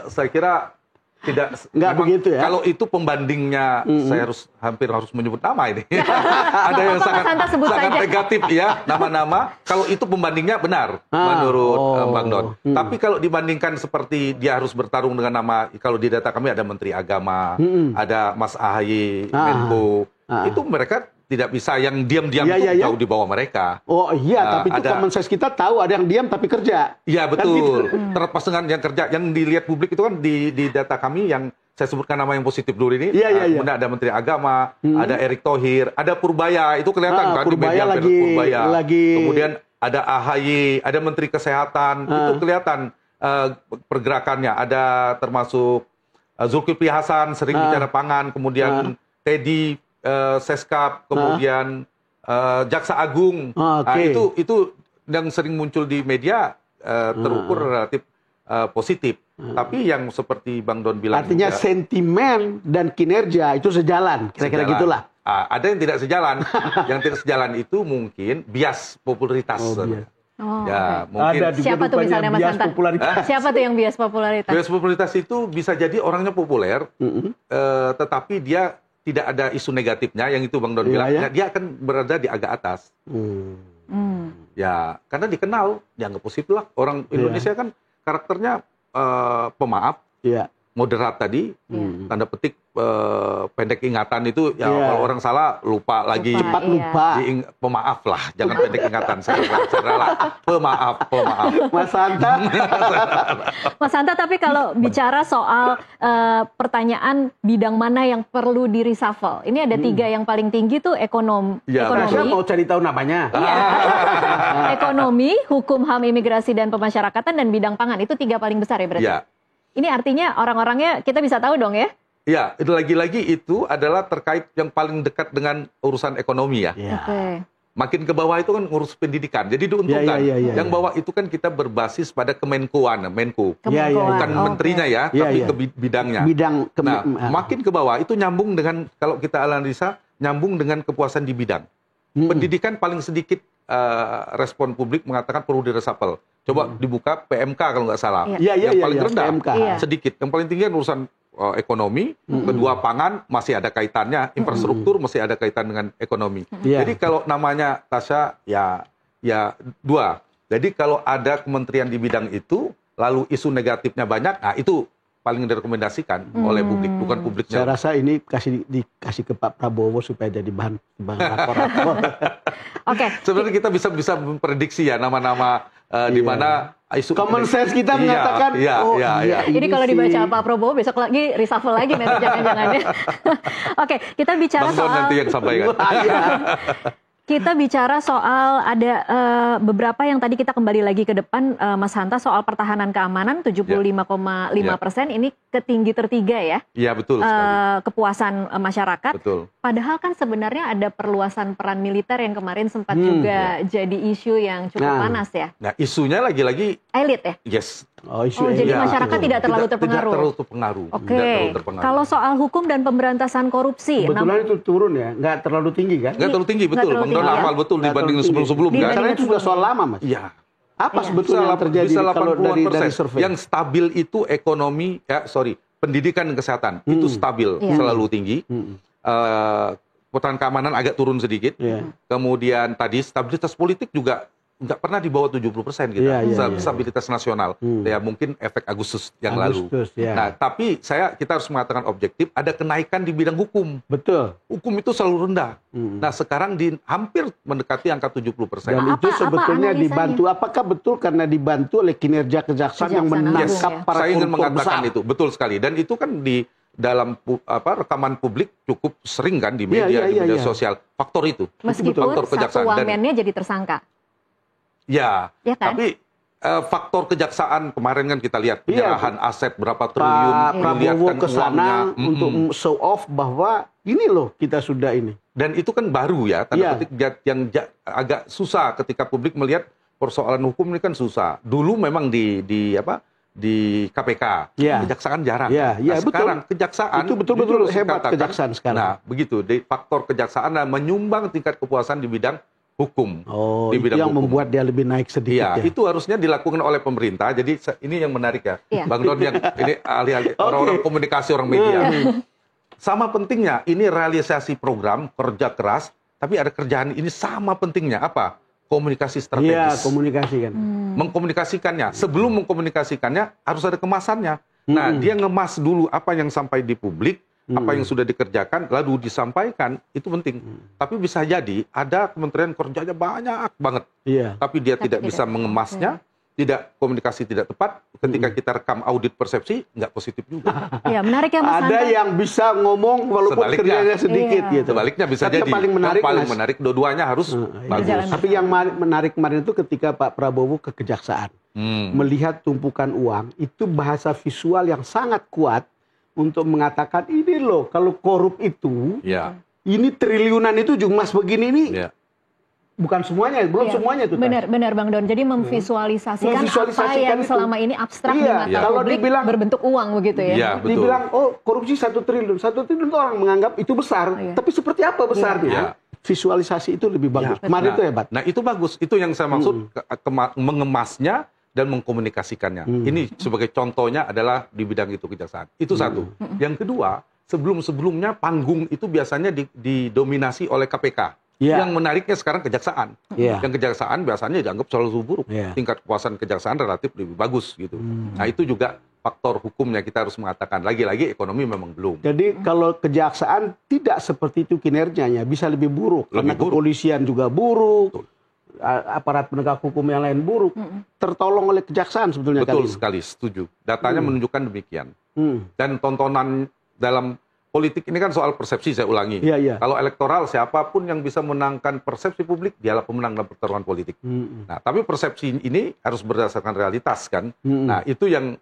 saya kira nggak begitu ya. Kalau itu pembandingnya, saya hampir harus menyebut nama ini. Ada yang sangat negatif ya, nama-nama. Kalau itu pembandingnya benar menurut Bang Don. Tapi kalau dibandingkan seperti dia harus bertarung dengan nama, kalau di data kami ada Menteri Agama, ada Mas AHY, Menko, itu mereka tidak bisa yang diam-diam jauh di bawah mereka. Oh iya, tapi itu common sense kita tahu ada yang diam tapi kerja. Iya betul. Kan gitu. Terlepas dengan yang kerja, yang dilihat publik itu kan di data kami yang saya sebutkan nama yang positif dulu ini. Kemudian ada Menteri Agama, ada Erick Thohir, ada Purbaya, itu kelihatan kan di media Purbaya. Kemudian ada AHY, ada Menteri Kesehatan, itu kelihatan pergerakannya. Ada termasuk Zulkifli Hasan sering bicara pangan, kemudian Teddy Seskap, kemudian Jaksa Agung, itu yang sering muncul di media terukur relatif positif. Tapi yang seperti Bang Don bilang, artinya juga, sentimen dan kinerja itu sejalan, kira-kira gitulah. Ada yang tidak sejalan, yang tidak sejalan itu mungkin bias popularitas. Mungkin. Siapa tuh misalnya Mas Hanta? Siapa tuh yang bias popularitas? Bias popularitas itu bisa jadi orangnya populer, tetapi dia tidak ada isu negatifnya, yang itu Bang Don bilang, dia akan berada di agak atas. Ya, karena dikenal, dianggap positif lah. Orang Indonesia kan karakternya pemaaf, moderat tadi, tanda petik pendek ingatan itu, ya kalau orang salah lupa lagi. Cepat lupa. Pemaaf lah, jangan pendek ingatan. Saya pemaaf. Mas Hanta. Mas Hanta, tapi kalau bicara soal pertanyaan bidang mana yang perlu di reshuffle, ini ada 3 yang paling tinggi tuh ekonomi. Saya mau cari tahu namanya. Ekonomi, hukum, HAM, imigrasi dan pemasyarakatan, dan bidang pangan, itu 3 paling besar ya berarti? Ini artinya orang-orangnya kita bisa tahu dong ya? Ya, itu lagi-lagi itu adalah terkait yang paling dekat dengan urusan ekonomi ya. Makin ke bawah itu kan ngurus pendidikan, jadi diuntungkan. Yang bawah itu kan kita berbasis pada Kemenkoan, Menko. Bukan menterinya ya, tapi ke bidangnya. Makin ke bawah itu nyambung dengan, kalau kita analisa, nyambung dengan kepuasan di bidang. Pendidikan paling sedikit respon publik mengatakan perlu diresapel. Coba dibuka PMK kalau nggak salah. Yang paling rendah sedikit. Yang paling tinggi kan urusan ekonomi, kedua pangan masih ada kaitannya, infrastruktur masih ada kaitan dengan ekonomi. Jadi kalau namanya Tasya ya 2. Jadi kalau ada kementerian di bidang itu, lalu isu negatifnya banyak, nah itu paling direkomendasikan oleh publik, bukan publiknya. Saya rasa ini dikasih ke Pak Prabowo supaya jadi bahan rapor. Sebenarnya kita bisa memprediksi ya nama-nama di mana isu common sense kita mengatakan Jadi kalau dibaca Pak Prabowo besok lagi reshuffle lagi nanti jangan-jangan ya. Kita bicara Bang Don nanti yang sampaikan. Kita bicara soal ada beberapa yang tadi kita kembali lagi ke depan, Mas Hanta, soal pertahanan keamanan 75,5%, ini ketinggi tertiga ya? Iya, betul sekali. Kepuasan masyarakat. Betul. Padahal kan sebenarnya ada perluasan peran militer yang kemarin sempat juga jadi isu yang cukup panas ya? Nah, isunya lagi-lagi elit ya? Yes. Jadi masyarakat tidak terlalu terpengaruh. Tidak terlalu terpengaruh. Kalau soal hukum dan pemberantasan korupsi, kebetulan itu turun ya, nggak terlalu tinggi kan? Nggak terlalu tinggi, betul. Bang Don hafal betul dibanding sebelum-sebelumnya. Karena itu sudah soal lama, Mas. Iya. Apa sebetulnya yang terjadi kalau dari survei? Yang stabil itu ekonomi, pendidikan dan kesehatan itu stabil, selalu tinggi. Pertahanan keamanan agak turun sedikit. Kemudian tadi stabilitas politik juga nggak pernah di bawah 70% gitu. Stabilitas nasional. Ya mungkin efek Agustus yang lalu. Nah, tapi kita harus mengatakan objektif, ada kenaikan di bidang hukum. Betul. Hukum itu selalu rendah. Nah, sekarang hampir mendekati angka 70%. Dan itu sebetulnya dibantu, apakah betul karena dibantu oleh kinerja kejaksaan yang menangkap para koruptor besar? Saya ingin mengatakan itu, betul sekali. Dan itu kan di dalam rekaman publik cukup sering kan di media, di media sosial. Faktor itu. Meskipun faktor satu wamennya jadi tersangka. Ya, kan? tapi faktor kejaksaan kemarin kan kita lihat penyerahan aset berapa triliun, Pak Prabowo ke sana uangnya. untuk show off bahwa ini loh kita sudah ini. Dan itu kan baru ya, tanda petik yang agak susah ketika publik melihat persoalan hukum ini kan susah. Dulu memang di KPK, kejaksaan jarang. Betul. Sekarang kejaksaan itu betul-betul hebat kejaksaan sekarang. Nah, begitu. Faktor kejaksaan menyumbang tingkat kepuasan di bidang hukum. Di bidang yang hukum. Membuat dia lebih naik sedikit. Itu harusnya dilakukan oleh pemerintah. Jadi ini yang menarik ya, Bang Don, yang ini ahli-ahli orang-orang komunikasi, orang media. Sama pentingnya ini realisasi program kerja keras, tapi ada kerjaan ini sama pentingnya apa? Komunikasi strategis. Komunikasi kan. Mengkomunikasikannya. Sebelum mengkomunikasikannya harus ada kemasannya. Nah, dia ngemas dulu apa yang sampai di publik, apa yang sudah dikerjakan, lalu disampaikan, itu penting. Tapi bisa jadi ada kementerian kerjanya banyak banget, tapi dia tidak bisa mengemasnya, tidak komunikasi tidak tepat. Ketika kita rekam audit persepsi, nggak positif juga. Menarik ya Mas Ada yang bisa ngomong walaupun kerjanya sedikit gitu. Sebaliknya bisa jadi. Yang paling menarik dua-duanya harus bagus. Tapi yang menarik kemarin itu ketika Pak Prabowo ke kejaksaan, melihat tumpukan uang, itu bahasa visual yang sangat kuat untuk mengatakan ini loh, kalau korup itu, ini triliunan itu juga mas begini ini. Bukan semuanya, belum semuanya itu. Benar Bang Don. Jadi memvisualisasikan apa yang selama ini abstrak di mata kalau publik dibilang, berbentuk uang begitu ya. Dibilang korupsi 1 triliun. 1 triliun itu orang menganggap itu besar. Tapi seperti apa besarnya? Visualisasi itu lebih bagus. Kemarin itu hebat. Nah itu bagus. Itu yang saya maksud mengemasnya dan mengkomunikasikannya. Ini sebagai contohnya adalah di bidang itu kejaksaan. Itu satu. Yang kedua, sebelum-sebelumnya panggung itu biasanya didominasi oleh KPK. Yang menariknya sekarang kejaksaan. Yang kejaksaan biasanya dianggap selalu buruk. Tingkat kepuasan kejaksaan relatif lebih bagus gitu. Nah itu juga faktor hukumnya kita harus mengatakan. Lagi-lagi ekonomi memang belum. Jadi kalau kejaksaan tidak seperti itu kinerjanya, bisa lebih buruk. Karena kepolisian juga buruk. Aparat penegak hukum yang lain buruk. Tertolong oleh kejaksaan sebetulnya. Betul sekali, setuju. Datanya menunjukkan demikian. Dan tontonan dalam politik ini kan soal persepsi, saya ulangi. Kalau elektoral, siapapun yang bisa menangkan persepsi publik, dialah pemenang dalam pertarungan politik. Nah, tapi persepsi ini harus berdasarkan realitas kan. Nah, itu yang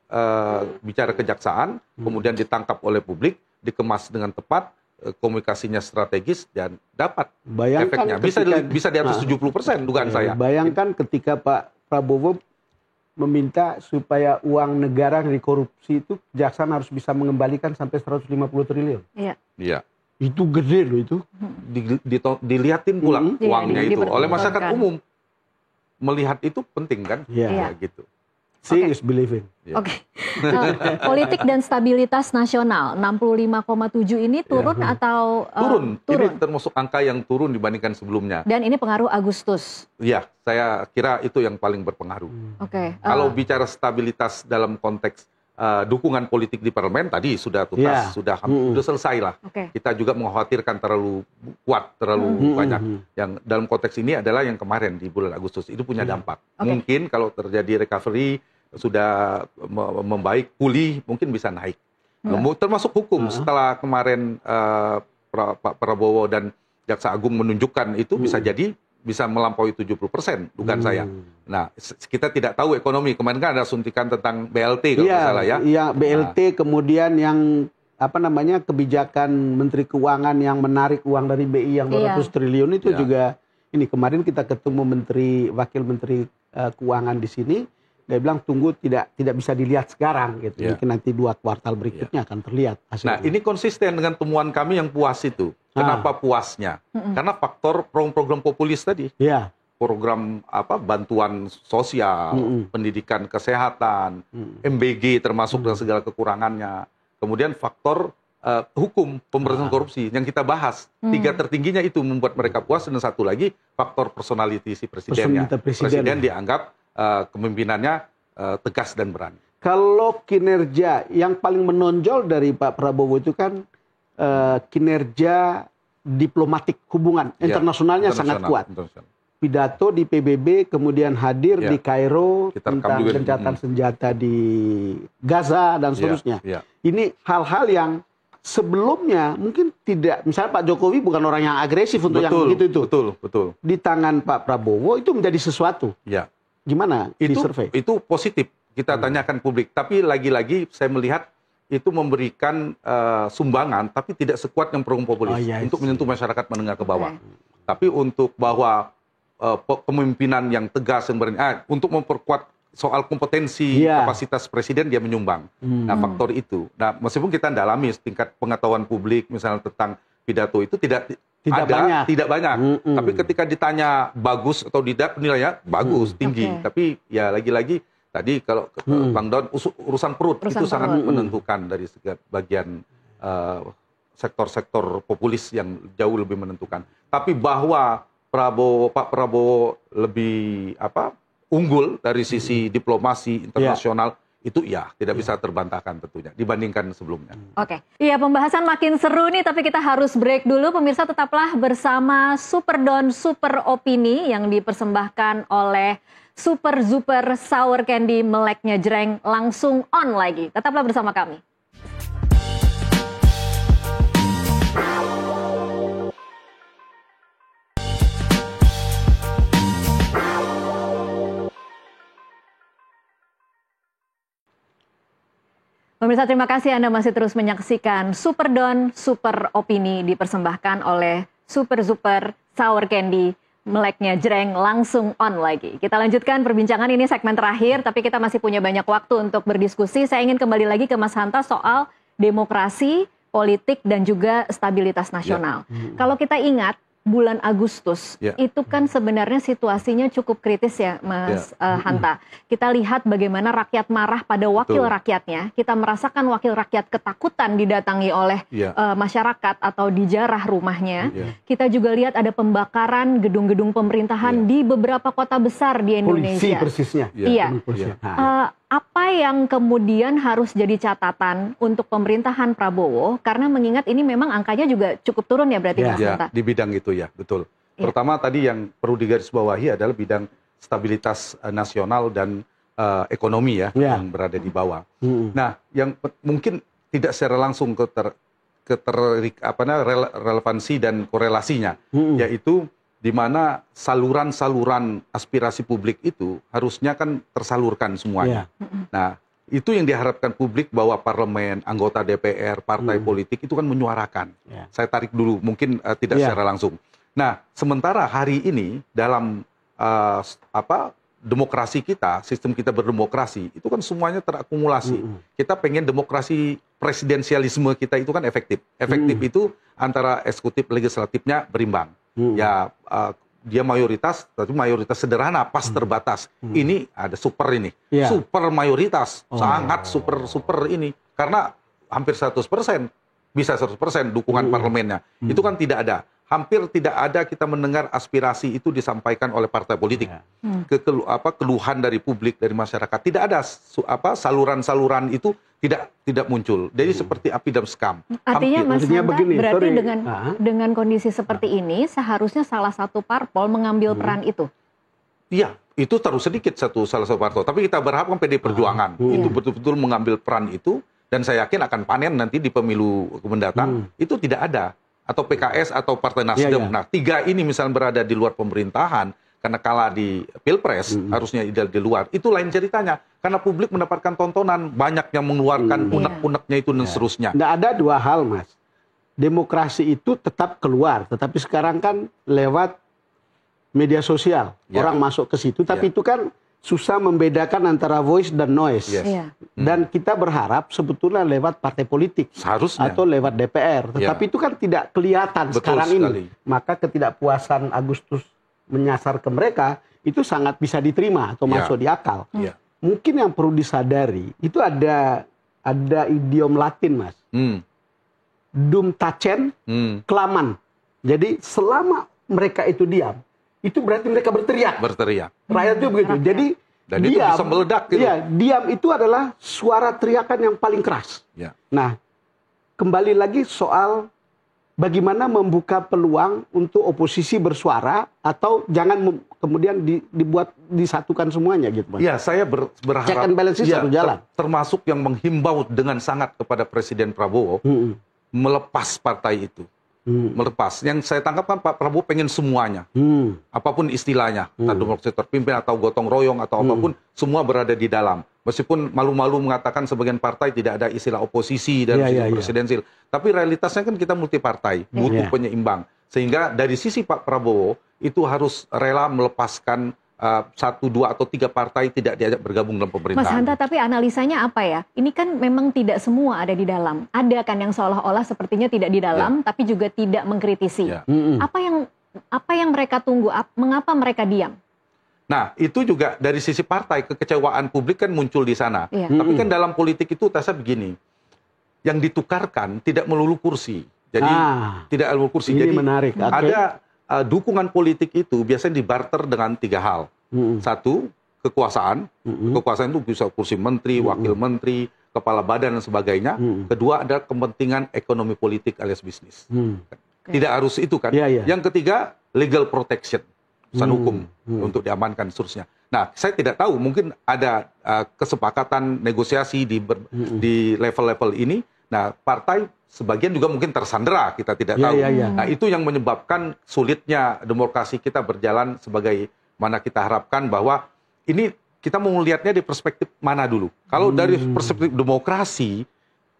bicara kejaksaan, kemudian ditangkap oleh publik, dikemas dengan tepat, komunikasinya strategis, dan dapat efeknya. Bisa di atas 70% dugaan saya. Bayangkan ketika Pak Prabowo meminta supaya uang negara dari korupsi itu kejaksaan harus bisa mengembalikan sampai 150 triliun. Iya. Itu gede loh itu. Dilihatin pula uangnya itu oleh masyarakat umum. Melihat itu penting kan? Gitu. Serious believing. Politik dan stabilitas nasional 65,7 ini turun atau turun? Ini termasuk angka yang turun dibandingkan sebelumnya. Dan ini pengaruh Agustus. Iya, saya kira itu yang paling berpengaruh. Kalau bicara stabilitas dalam konteks dukungan politik di parlemen tadi sudah tuntas, sudah selesai lah. Kita juga mengkhawatirkan terlalu kuat, terlalu banyak. Yang dalam konteks ini adalah yang kemarin di bulan Agustus itu punya dampak. Mungkin kalau terjadi recovery sudah membaik, pulih, mungkin bisa naik. Termasuk hukum setelah kemarin Pak Prabowo dan Jaksa Agung menunjukkan itu bisa jadi bisa melampaui 70% dugaan saya. Nah, kita tidak tahu ekonomi. Kemarin kan ada suntikan tentang BLT kalau nggak salah ya. Iya, BLT kemudian yang kebijakan Menteri Keuangan yang menarik uang dari BI yang 200 triliun itu juga ini kemarin kita ketemu Wakil Menteri Keuangan di sini. Dia bilang tunggu tidak bisa dilihat sekarang gitu. Mungkin nanti 2 kuartal berikutnya akan terlihat hasilnya. Nah, ini konsisten dengan temuan kami yang puas itu. Kenapa puasnya? Karena faktor program populis tadi. Program bantuan sosial, pendidikan kesehatan, MBG termasuk dengan segala kekurangannya. Kemudian faktor hukum pemberantasan korupsi yang kita bahas. 3 tertingginya itu membuat mereka puas, dan satu lagi faktor personality si presidennya. Presiden dianggap kepemimpinannya tegas dan berani. Kalau kinerja yang paling menonjol dari Pak Prabowo itu kan kinerja diplomatik hubungan internasionalnya sangat kuat. Pidato di PBB, kemudian hadir di Kairo tentang gencatan senjata di Gaza dan seterusnya. Ini hal-hal yang sebelumnya mungkin tidak, misalnya Pak Jokowi bukan orang yang agresif untuk yang begitu itu. Betul. Di tangan Pak Prabowo itu menjadi sesuatu. gimana di survei? Itu positif kita tanyakan publik. Tapi lagi-lagi saya melihat itu memberikan sumbangan, tapi tidak sekuat yang program populis untuk menyentuh masyarakat menengah ke bawah. Tapi untuk bahwa kepemimpinan yang tegas yang untuk memperkuat soal kompetensi kapasitas presiden dia menyumbang. Nah, faktor itu. Nah, meskipun kita dalami tingkat pengetahuan publik misalnya tentang pidato itu tidak banyak. Tapi ketika ditanya bagus atau tidak, penilaiannya bagus, tinggi. Tapi ya lagi-lagi tadi kalau Bang Don urusan perut itu sangat menentukan dari bagian sektor-sektor populis yang jauh lebih menentukan. Tapi bahwa Pak Prabowo lebih unggul dari sisi diplomasi internasional itu ya tidak bisa terbantahkan tentunya dibandingkan sebelumnya. Oke, iya pembahasan makin seru nih, tapi kita harus break dulu. Pemirsa tetaplah bersama Super Don Super Opini yang dipersembahkan oleh Super Zuper Sour Candy meleknya jreng langsung on lagi. Tetaplah bersama kami. Pemirsa, terima kasih Anda masih terus menyaksikan Super Don Super Opini dipersembahkan oleh Super Zuper Sour Candy meleknya jreng langsung on lagi. Kita lanjutkan perbincangan, ini segmen terakhir, tapi kita masih punya banyak waktu untuk berdiskusi. Saya ingin kembali lagi ke Mas Hanta soal demokrasi, politik, dan juga stabilitas nasional. Kalau kita ingat, bulan Agustus itu kan sebenarnya situasinya cukup kritis ya Mas Hanta. Kita lihat bagaimana rakyat marah pada wakil rakyatnya. Kita merasakan wakil rakyat ketakutan didatangi oleh masyarakat atau dijarah rumahnya. Kita juga lihat ada pembakaran gedung-gedung pemerintahan di beberapa kota besar di Indonesia. Polisi persisnya. Iya. Apa yang kemudian harus jadi catatan untuk pemerintahan Prabowo? Karena mengingat ini memang angkanya juga cukup turun ya berarti Mas Hanta. Di bidang itu ya, betul. Pertama tadi yang perlu digarisbawahi adalah bidang stabilitas nasional dan ekonomi yang berada di bawah. Nah, yang mungkin tidak secara langsung relevansi dan korelasinya, yaitu di mana saluran-saluran aspirasi publik itu harusnya kan tersalurkan semuanya. Nah, itu yang diharapkan publik bahwa parlemen, anggota DPR, partai politik itu kan menyuarakan. Saya tarik dulu, mungkin tidak secara langsung. Nah, sementara hari ini dalam demokrasi kita, sistem kita berdemokrasi, itu kan semuanya terakumulasi. Kita pengen demokrasi presidensialisme kita itu kan efektif. Efektif itu antara eksekutif legislatifnya berimbang. Ya dia mayoritas, tapi mayoritas sederhana, pas terbatas. Ini ada super ini, super mayoritas, sangat super ini, karena hampir 100%, bisa 100% dukungan parlemennya. Itu kan tidak ada. Hampir tidak ada kita mendengar aspirasi itu disampaikan oleh partai politik. Keluhan dari publik, dari masyarakat. Tidak ada saluran-saluran itu tidak muncul. Jadi seperti api dalam sekam. Artinya Mas Hanta, berarti dengan kondisi seperti ini, seharusnya salah satu parpol mengambil peran itu? Iya, itu terlalu sedikit salah satu parpol. Tapi kita berharap kan PDI Perjuangan itu betul-betul mengambil peran itu. Dan saya yakin akan panen nanti di pemilu mendatang. Itu tidak ada. Atau PKS atau Partai Nasdem. Nah, tiga ini misalnya berada di luar pemerintahan, karena kalah di Pilpres, harusnya di luar. Itu lain ceritanya. Karena publik mendapatkan tontonan, banyak yang mengeluarkan unek-uneknya itu dan seterusnya. Nah, ada dua hal, Mas. Demokrasi itu tetap keluar, tetapi sekarang kan lewat media sosial. Orang masuk ke situ, tapi itu kan susah membedakan antara voice dan noise. Dan kita berharap sebetulnya lewat partai politik. Seharusnya. Atau lewat DPR. Tetapi itu kan tidak kelihatan sekarang ini. Maka ketidakpuasan Agustus menyasar ke mereka, itu sangat bisa diterima atau masuk di akal. Mungkin yang perlu disadari, itu ada idiom Latin, Mas. Dum tacen, kelaman. Jadi selama mereka itu diam, itu berarti mereka berteriak. Rakyat itu begitu. Jadi dan diam, itu bisa meledak. Gitu. Iya, diam itu adalah suara teriakan yang paling keras. Nah, kembali lagi soal bagaimana membuka peluang untuk oposisi bersuara atau jangan kemudian disatukan semuanya gitu, Mas. Iya, saya berharap check and balance satu jalan. Termasuk yang menghimbau dengan sangat kepada Presiden Prabowo melepas partai itu. melepas. Yang saya tangkap kan Pak Prabowo pengen semuanya, apapun istilahnya, entah demokrasi terpimpin atau gotong royong atau apapun, semua berada di dalam. Meskipun malu-malu mengatakan sebagian partai tidak ada istilah oposisi dan presidensil, tapi realitasnya kan kita multi partai, butuh penyeimbang. Sehingga dari sisi Pak Prabowo itu harus rela melepaskan 1, 2 atau 3 partai tidak diajak bergabung dalam pemerintahan. Mas Hanta, tapi analisanya apa ya? Ini kan memang tidak semua ada di dalam. Ada kan yang seolah-olah sepertinya tidak di dalam, tapi juga tidak mengkritisi. Apa yang mereka tunggu? Mengapa mereka diam? Nah, itu juga dari sisi partai, kekecewaan publik kan muncul di sana. Tapi kan dalam politik itu Tasya begini, yang ditukarkan tidak melulu kursi. Jadi tidak melulu kursi. Ini jadi menarik. ada dukungan politik itu biasanya dibarter dengan 3 hal. Satu, kekuasaan. Kekuasaan itu bisa kursi menteri, wakil menteri, kepala badan dan sebagainya. Kedua ada kepentingan ekonomi politik alias bisnis. Tidak harus itu kan. Yang ketiga, legal protection. Urusan hukum untuk diamankan seterusnya. Nah, saya tidak tahu, mungkin ada kesepakatan negosiasi di level-level ini. Nah, partai sebagian juga mungkin tersandera, kita tidak tahu. Nah, itu yang menyebabkan sulitnya demokrasi kita berjalan sebagaimana kita harapkan, bahwa ini kita mau melihatnya di perspektif mana dulu. Kalau dari perspektif demokrasi,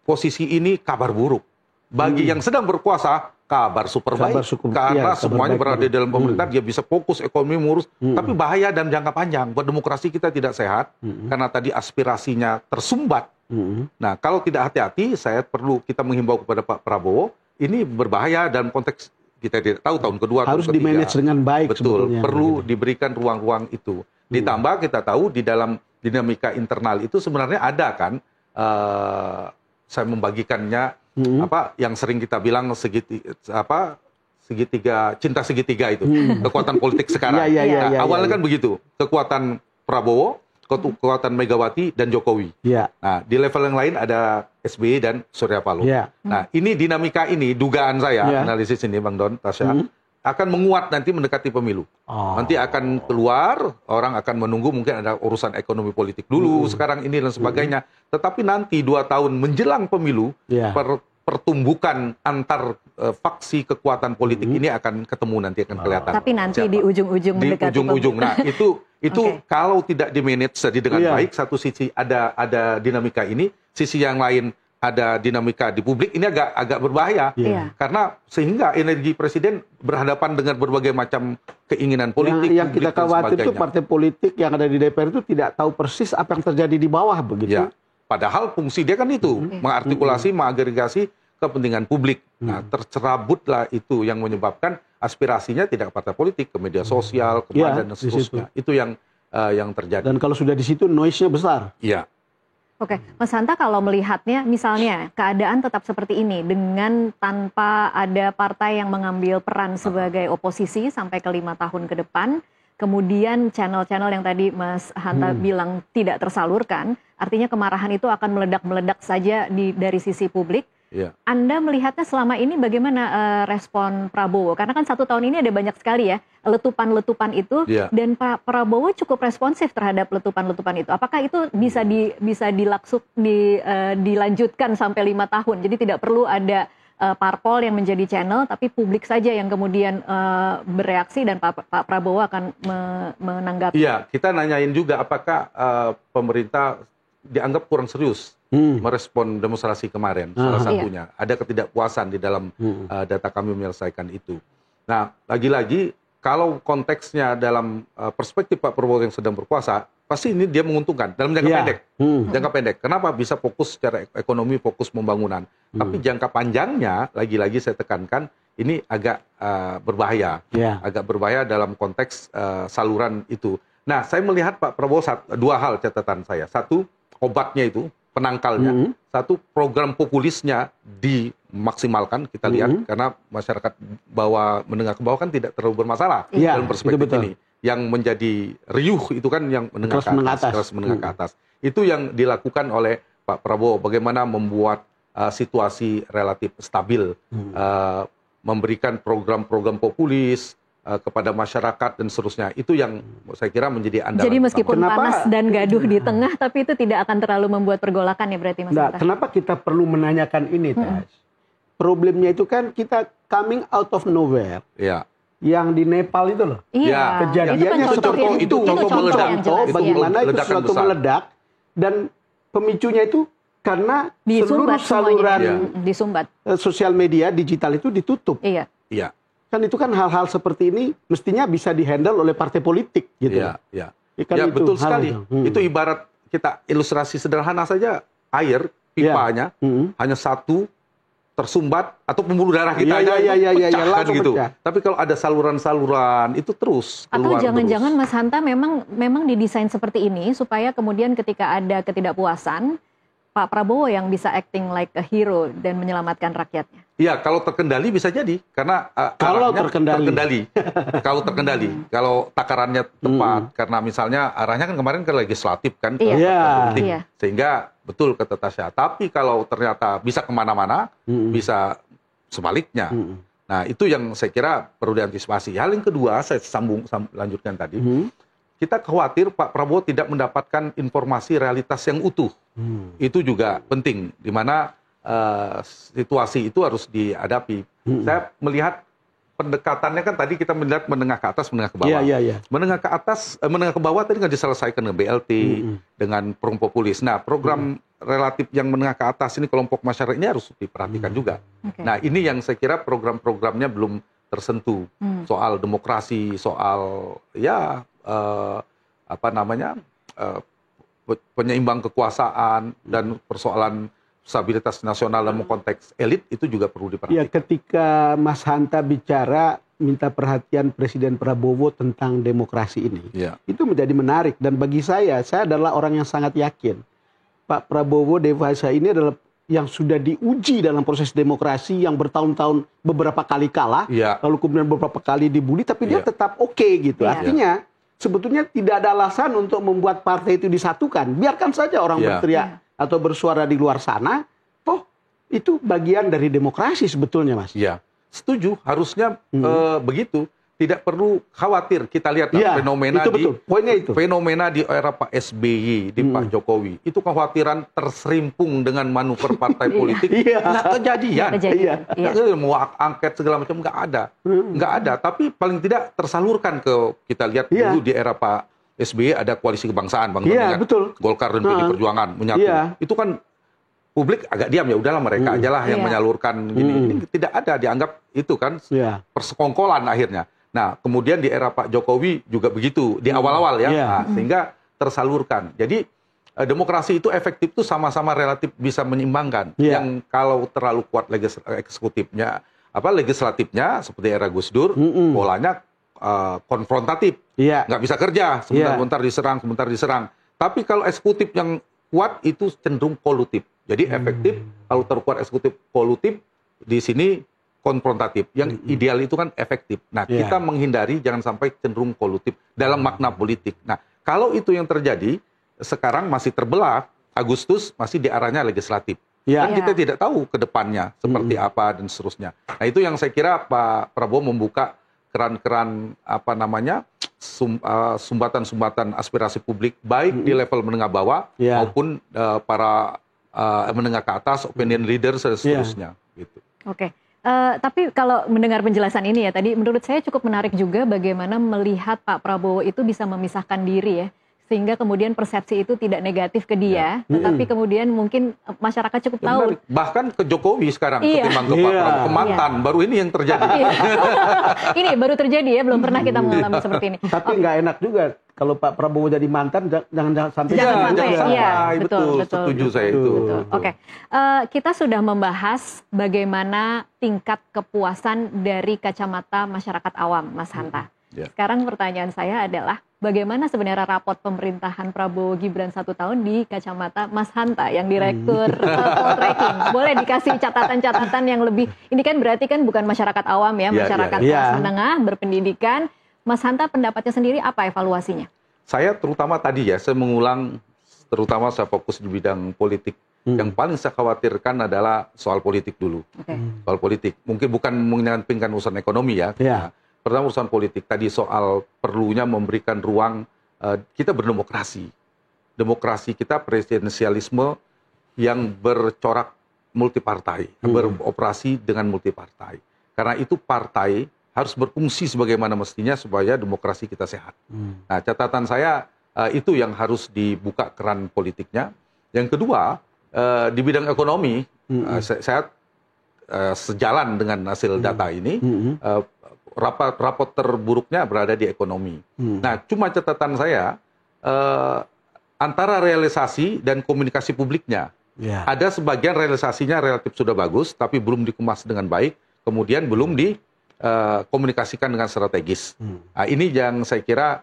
posisi ini kabar buruk. Bagi yang sedang berkuasa, kabar super baik. Karena semuanya berada di dalam pemerintahan, dia bisa fokus ekonomi mengurus. Tapi bahaya dan jangka panjang. Buat demokrasi kita tidak sehat, karena tadi aspirasinya tersumbat. Nah, kalau tidak hati-hati, kita menghimbau kepada Pak Prabowo, ini berbahaya dalam konteks kita tidak tahu tahun kedua, harus di-manage dengan baik. Betul, sebetulnya. perlu diberikan ruang-ruang itu. Ditambah kita tahu di dalam dinamika internal itu sebenarnya ada kan, saya membagikannya yang sering kita bilang cinta segitiga itu, kekuatan politik sekarang. Awalnya kan begitu, kekuatan Prabowo, kekuatan Megawati dan Jokowi. Nah, di level yang lain ada SBY dan Surya Paloh. Nah, ini dinamika ini, dugaan saya, analisis ini Bang Don, Tasya, akan menguat nanti mendekati pemilu. Nanti akan keluar, orang akan menunggu, mungkin ada urusan ekonomi politik dulu, sekarang ini dan sebagainya. Tetapi nanti 2 tahun menjelang pemilu, pertumbukan antar faksi kekuatan politik ini akan ketemu, nanti akan kelihatan. Tapi nanti di ujung-ujung mendekati ujung-ujung. Nah, itu kalau tidak di-manage dengan baik, satu sisi ada dinamika ini, sisi yang lain ada dinamika di publik, ini agak berbahaya. Karena sehingga energi presiden berhadapan dengan berbagai macam keinginan politik. Yang kita khawatir itu partai politik yang ada di DPR itu tidak tahu persis apa yang terjadi di bawah begitu. Padahal fungsi dia kan itu, mengartikulasi, mengagregasi kepentingan publik. Nah, tercerabutlah itu yang menyebabkan aspirasinya tidak ke partai politik, ke media sosial, ke badan dan seterusnya. Itu yang terjadi. Dan kalau sudah di situ noise-nya besar. Oke, Mas Hanta, kalau melihatnya misalnya keadaan tetap seperti ini dengan tanpa ada partai yang mengambil peran sebagai oposisi sampai ke 5 tahun ke depan, kemudian channel-channel yang tadi Mas Hanta bilang tidak tersalurkan, artinya kemarahan itu akan meledak-meledak saja dari sisi publik. Anda melihatnya selama ini bagaimana respon Prabowo? Karena kan 1 tahun ini ada banyak sekali ya letupan-letupan itu, dan Pak Prabowo cukup responsif terhadap letupan-letupan itu. Apakah itu bisa dilanjutkan sampai 5 tahun? Jadi tidak perlu ada parpol yang menjadi channel, tapi publik saja yang kemudian bereaksi dan Pak Prabowo akan menanggapi. Iya, kita nanyain juga apakah pemerintah dianggap kurang serius merespon demonstrasi kemarin, salah satunya. Ada ketidakpuasan di dalam data kami menyelesaikan itu. Nah, lagi-lagi kalau konteksnya dalam perspektif Pak Prabowo yang sedang berkuasa, pasti ini dia menguntungkan dalam jangka pendek. Jangka pendek. Kenapa? Bisa fokus secara ekonomi, fokus pembangunan. Tapi jangka panjangnya, lagi-lagi saya tekankan, ini agak berbahaya. Agak berbahaya dalam konteks saluran itu. Nah, saya melihat Pak Prabowo 2 hal catatan saya. 1, obatnya itu, penangkalnya. 1, program populisnya dimaksimalkan, kita lihat. Karena masyarakat menengah ke bawah kan tidak terlalu bermasalah dalam perspektif ini. Yang menjadi riuh itu kan yang menengah kelas menengah ke atas. Itu yang dilakukan oleh Pak Prabowo. Bagaimana membuat situasi relatif stabil. Memberikan program-program populis kepada masyarakat dan seterusnya. Itu yang saya kira menjadi andalan. Jadi meskipun panas dan gaduh di tengah, tapi itu tidak akan terlalu membuat pergolakan ya berarti Mas Hanta? Kenapa kita perlu menanyakan ini, Tas? Problemnya itu kan kita coming out of nowhere. Ya. Yang di Nepal itu loh. Iya. Kejadiannya itu seperti yang- itu. contoh meledak. yang jelas, Itu Bagaimana itu ledakan sesuatu besar. meledak dan pemicunya itu karena seluruh Disumbat saluran semuanya. Disumbat. sosial media digital itu ditutup. Iya. Iya. Kan itu kan hal-hal seperti ini mestinya bisa dihandle oleh partai politik gitu. Iya, iya. Ya kan Ya, itu betul hal sekali. itu. Itu ibarat kita ilustrasi sederhana saja, air pipanya hanya satu tersumbat atau pembuluh darah kita aja pecah kan langsung gitu. pecah. Tapi kalau ada saluran-saluran itu terus Atau keluar jangan-jangan terus. Mas Hanta memang didesain seperti ini supaya kemudian ketika ada ketidakpuasan, Pak Prabowo yang bisa acting like a hero dan menyelamatkan rakyatnya. Iya, kalau terkendali bisa jadi karena Kalau arahnya terkendali. Kalau terkendali, kalau takarannya tepat karena misalnya arahnya kan kemarin ke legislatif kan ke Iya. partai Iya. politik. Iya. Sehingga betul kata Tasya. Tapi kalau ternyata bisa kemana-mana, bisa sebaliknya. Nah, itu yang saya kira perlu diantisipasi. Hal yang kedua, saya lanjutkan tadi. Kita khawatir Pak Prabowo tidak mendapatkan informasi realitas yang utuh. Itu juga penting, di mana situasi itu harus dihadapi. Saya melihat pendekatannya kan tadi kita melihat menengah ke atas, menengah ke bawah. Iya. Menengah ke atas, menengah ke bawah tadi nggak diselesaikan dengan BLT, dengan perum populis. Nah, program relatif yang menengah ke atas ini kelompok masyarakat ini harus diperhatikan juga. Oke. Nah, ini yang saya kira program-programnya belum tersentuh. Soal demokrasi, soal penyeimbang kekuasaan dan persoalan stabilitas nasional dalam konteks elit itu juga perlu Ya, diperhatikan. ketika Mas Hanta bicara minta perhatian Presiden Prabowo tentang demokrasi ini, Ya. itu menjadi menarik. Dan bagi saya adalah orang yang sangat yakin Pak Prabowo dewasa ini adalah yang sudah diuji dalam proses demokrasi yang bertahun-tahun beberapa kali kalah, Iya. lalu kemudian beberapa kali dibully, tapi dia Iya. tetap oke gitu. Iya. Artinya sebetulnya tidak ada alasan untuk membuat partai itu disatukan. Biarkan saja orang Iya. berteriak atau bersuara di luar sana. Toh itu bagian dari demokrasi sebetulnya, Mas. Iya, setuju. Harusnya begitu. Tidak perlu khawatir. Kita lihat Iya, fenomena itu betul. Poinnya itu. fenomena di era Pak SBY, di Pak Jokowi. Itu kekhawatiran terserimpung dengan manuver partai politik. Iya. Nggak kejadian. Kejadian. Iya. Nggak, mau angket segala macam nggak ada. Nggak ada. Tapi paling tidak tersalurkan ke kita lihat Iya. dulu di era Pak SBY ada koalisi kebangsaan, Bang Iya, Doni, kan? betul. Golkar dan PD Perjuangan menyatu. Iya. Itu kan publik agak diam, ya udahlah mereka aja lah yang Iya. menyalurkan gini. Ini tidak ada, dianggap itu kan Iya. persekongkolan akhirnya. Nah, kemudian di era Pak Jokowi juga begitu di awal-awal ya. Iya. Nah, sehingga tersalurkan. Jadi demokrasi itu efektif itu sama-sama relatif bisa menyeimbangkan. Iya. Yang kalau terlalu kuat legislatifnya seperti era Gus Dur, polanya konfrontatif. Iya. Nggak bisa kerja, sebentar diserang. Tapi kalau eksekutif yang kuat itu cenderung kolutif. Jadi efektif, kalau terkuat eksekutif kolutif, di sini konfrontatif. Yang ideal itu kan efektif. Nah, Iya. kita menghindari jangan sampai cenderung kolutif dalam makna politik. Nah, kalau itu yang terjadi, sekarang masih terbelah, Agustus masih di arahnya legislatif. Iya. Kan kita tidak tahu ke depannya seperti apa dan seterusnya. Nah, itu yang saya kira Pak Prabowo membuka keran-keran sumbatan-sumbatan aspirasi publik baik di level menengah bawah Iya. maupun para menengah ke atas, opinion leaders dan seterusnya. Gitu. Oke. Tapi kalau mendengar penjelasan ini ya tadi, menurut saya cukup menarik juga bagaimana melihat Pak Prabowo itu bisa memisahkan diri ya, sehingga kemudian persepsi itu tidak negatif ke dia, tetapi kemudian mungkin masyarakat cukup tahu. Menarik. Bahkan ke Jokowi sekarang Iya. ketimbang ke Pak Iya. Prabowo, ke mantan, baru ini yang terjadi. Iya. Ini baru terjadi ya, belum pernah kita mengalami seperti ini. Tapi nggak enak juga kalau Pak Prabowo jadi mantan, jangan sampai. Jangan Iya, sampai, jangan iya. sampai. Betul, Betul, betul. setuju saya itu. Betul. Oke, kita sudah membahas bagaimana tingkat kepuasan dari kacamata masyarakat awam, Mas Hanta. Ya. Sekarang pertanyaan saya adalah, bagaimana sebenarnya rapot pemerintahan Prabowo Gibran 1 tahun di kacamata Mas Hanta yang direktur poltreking? Boleh dikasih catatan-catatan yang lebih, ini kan berarti kan bukan masyarakat awam ya, Ya, masyarakat ya. kelas menengah, berpendidikan. Mas Hanta pendapatnya sendiri apa evaluasinya? Saya terutama tadi ya, saya mengulang, terutama saya fokus di bidang politik. Yang paling saya khawatirkan adalah soal politik dulu. Oke. Soal politik. Mungkin bukan menyampingkan urusan ekonomi ya. Ya. Pertama urusan politik. Tadi soal perlunya memberikan ruang kita berdemokrasi. Demokrasi kita presidensialisme yang bercorak multipartai. Beroperasi dengan multipartai. Karena itu partai harus berfungsi sebagaimana mestinya supaya demokrasi kita sehat. Nah, catatan saya itu yang harus dibuka keran politiknya. Yang kedua, di bidang ekonomi, saya sejalan dengan hasil data ini, rapot terburuknya berada di ekonomi. Nah, cuma catatan saya, antara realisasi dan komunikasi publiknya, ada sebagian realisasinya relatif sudah bagus, tapi belum dikemas dengan baik, kemudian belum dikomunikasikan dengan strategis. Nah, ini yang saya kira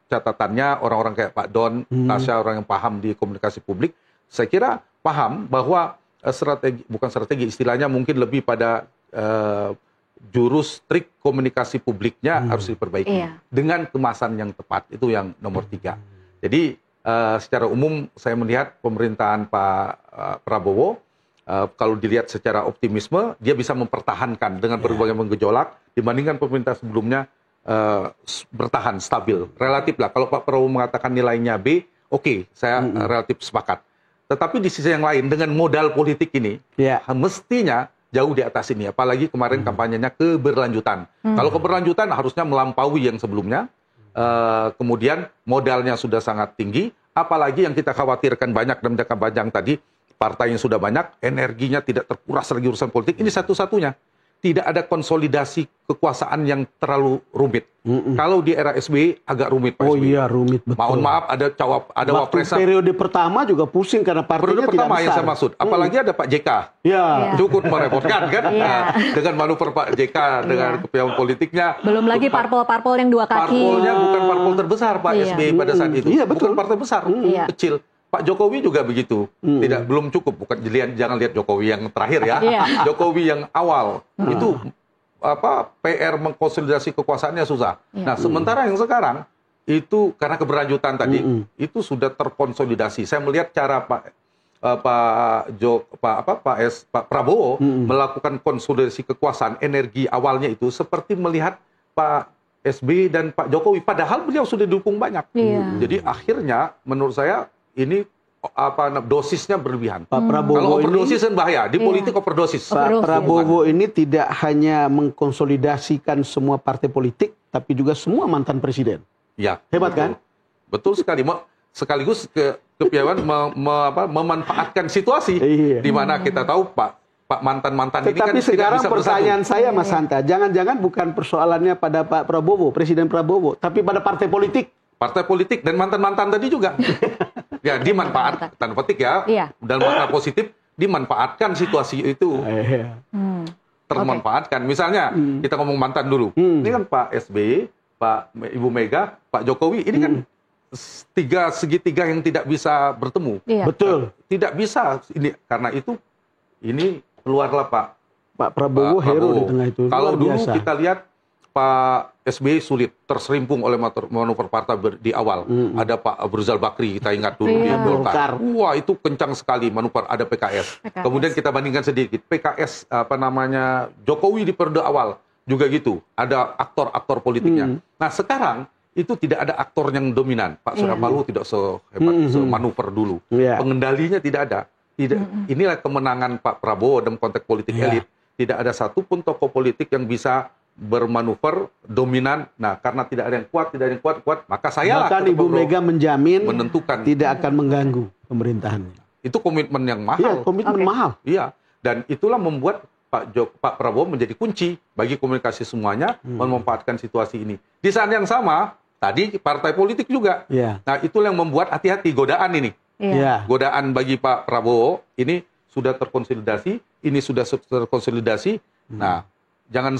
catatannya orang-orang kayak Pak Don, Tasya, orang yang paham di komunikasi publik, saya kira paham bahwa bukan strategi, istilahnya mungkin lebih pada jurus trik komunikasi publiknya harus diperbaiki dengan kemasan yang tepat. Itu yang nomor 3. Jadi secara umum saya melihat pemerintahan Pak Prabowo, kalau dilihat secara optimisme, dia bisa mempertahankan dengan berbagai gejolak dibandingkan pemerintah sebelumnya bertahan stabil, relatif lah. Kalau Pak Prabowo mengatakan nilainya B, oke, saya relatif sepakat. Tetapi di sisi yang lain, dengan modal politik ini, mestinya jauh di atas ini. Apalagi kemarin kampanyenya keberlanjutan. Kalau keberlanjutan harusnya melampaui yang sebelumnya. Kemudian modalnya sudah sangat tinggi. Apalagi yang kita khawatirkan banyak dalam jangka panjang tadi, partai yang sudah banyak, energinya tidak terkuras lagi urusan politik. Ini satu-satunya. Tidak ada konsolidasi kekuasaan yang terlalu rumit. Kalau di era SBY agak rumit Pak SBY. Oh iya, rumit betul. Mohon maaf, ada wapres. Periode pertama juga pusing karena partainya periode tidak pertama besar. yang saya maksud. Apalagi ada Pak JK. Cukup merepotkan kan? Dengan manuver Pak JK, dengan kepiawaian politiknya. Belum lagi parpol-parpol yang 2 kaki. Parpolnya bukan parpol terbesar Pak SBY pada saat itu. Iya, betul. Bukan partai besar, kecil. Pak Jokowi juga begitu, belum cukup. Bukan jangan lihat Jokowi yang terakhir ya, Jokowi yang awal itu PR mengkonsolidasi kekuasaannya susah. Nah, sementara yang sekarang itu karena keberlanjutan tadi itu sudah terkonsolidasi. Saya melihat cara Pak Prabowo melakukan konsolidasi kekuasaan, energi awalnya itu seperti melihat Pak SBY dan Pak Jokowi, padahal beliau sudah didukung banyak. Jadi akhirnya menurut saya ini dosisnya berlebihan. Pak Prabowo kalau overdosis kan bahaya. Di politik overdosis. Pak Prabowo ini tidak hanya mengkonsolidasikan semua partai politik, tapi juga semua mantan presiden. Ya. Hebat kan? Betul sekali. Sekaligus kepiawaian memanfaatkan situasi di mana kita tahu Pak mantan-mantan ini kan Tetapi sekarang tidak bisa pertanyaan saya Mas Hanta, jangan-jangan bukan persoalannya pada Pak Prabowo, Presiden Prabowo, tapi pada partai politik. Partai politik dan mantan-mantan tadi juga. Ya, dimanfaatkan, tanda petik ya. Dalam makna positif, dimanfaatkan situasi itu. Termanfaatkan. Misalnya, kita ngomong mantan dulu. Ini kan Pak SBY, Ibu Mega, Pak Jokowi, ini kan segitiga yang tidak bisa bertemu. Betul. Tidak bisa. Karena itu, ini keluarlah Pak Prabowo hero di tengah itu. Kalau dulu kita lihat Pak SBY sulit, terserimpung oleh manuver partai di awal. Ada Pak Abu Rizal Bakri, kita ingat dulu di Golkar. Wah, itu kencang sekali manuver. Ada PKS. Kemudian kita bandingkan sedikit. PKS, Jokowi di periode awal juga gitu. Ada aktor-aktor politiknya. Nah, sekarang itu tidak ada aktor yang dominan. Pak Surya Paloh tidak sehebat semanuver dulu. Pengendalinya tidak ada. Inilah kemenangan Pak Prabowo dalam konteks politik elit. Tidak ada satupun tokoh politik yang bisa bermanuver dominan. Nah, karena tidak ada yang kuat, maka saya lah. Bahkan Ibu Mega menjamin menentukan tidak akan mengganggu pemerintahannya. Itu komitmen yang mahal. Komitmen mahal. Iya, dan itulah membuat Pak Prabowo menjadi kunci bagi komunikasi semuanya, memanfaatkan situasi ini. Di saat yang sama, tadi partai politik juga. Nah, itulah yang membuat hati-hati godaan ini. Godaan bagi Pak Prabowo ini sudah terkonsolidasi, ini sudah terkonsolidasi. Nah, jangan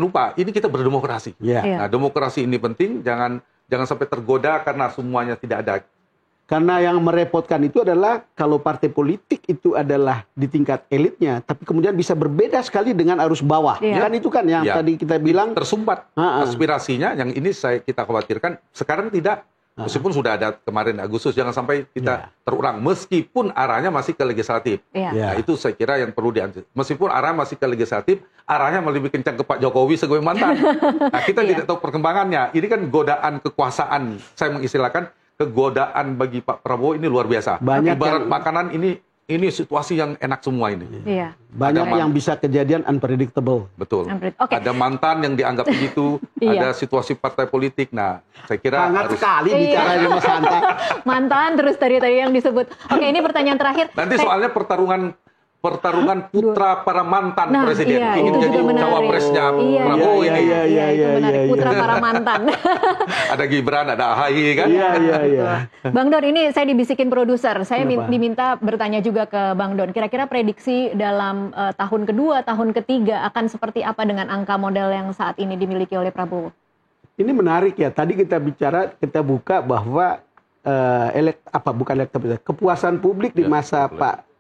lupa, ini kita berdemokrasi. Nah, demokrasi ini penting, jangan sampai tergoda karena semuanya tidak ada. Karena yang merepotkan itu adalah kalau partai politik itu adalah di tingkat elitnya, tapi kemudian bisa berbeda sekali dengan arus bawah. Kan itu kan yang tadi kita bilang tersumbat aspirasinya, yang ini kita khawatirkan sekarang tidak. Meskipun sudah ada kemarin Agustus, jangan sampai kita terulang. Meskipun arahnya masih ke legislatif. Nah, itu saya kira yang perlu diantisipasi. Meskipun arahnya masih ke legislatif, arahnya lebih kencang ke Pak Jokowi sebagai mantan. Nah, kita tidak tahu perkembangannya. Ini kan godaan kekuasaan. Saya mengistilahkan kegodaan bagi Pak Prabowo ini luar biasa. Ibarat makanan ini ini situasi yang enak semua ini. Iya. Banyak yang bisa kejadian unpredictable. Betul. Oke. Ada mantan yang dianggap begitu, Iya. ada situasi partai politik. Nah, saya kira Sangat harus sekali bicara Iya. ini Mas Hanta. Mantan terus tadi yang disebut. Oke, ini pertanyaan terakhir. nanti soalnya pertarungan putra para mantan Nah, presiden. iya, Ini itu jadi juga menarik. cawapresnya Iya, Prabowo iya, ini. iya, iya, itu menarik. Putra para mantan. Ada Gibran, ada AHY kan? Iya. Bang Don, ini saya dibisikin produser. Saya Kenapa? diminta bertanya juga ke Bang Don. Kira-kira prediksi dalam tahun kedua, tahun ketiga akan seperti apa dengan angka modal yang saat ini dimiliki oleh Prabowo? Ini menarik ya. Tadi kita buka bahwa kepuasan publik di masa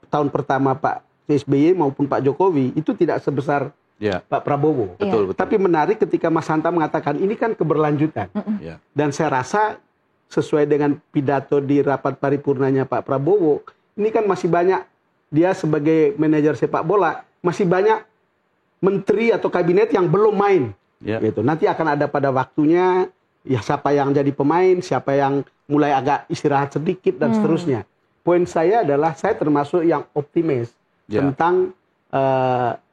tahun pertama Pak SBY maupun Pak Jokowi itu tidak sebesar Ya, Pak Prabowo. betul. Tapi menarik ketika Mas Hanta mengatakan ini kan keberlanjutan. Ya. Dan saya rasa sesuai dengan pidato di rapat paripurnanya Pak Prabowo, ini kan masih banyak, dia sebagai manajer sepak bola, masih banyak menteri atau kabinet yang belum main. Ya. Gitu. Nanti akan ada pada waktunya, ya siapa yang jadi pemain, siapa yang mulai agak istirahat sedikit, dan seterusnya. Poin saya adalah, saya termasuk yang optimis tentang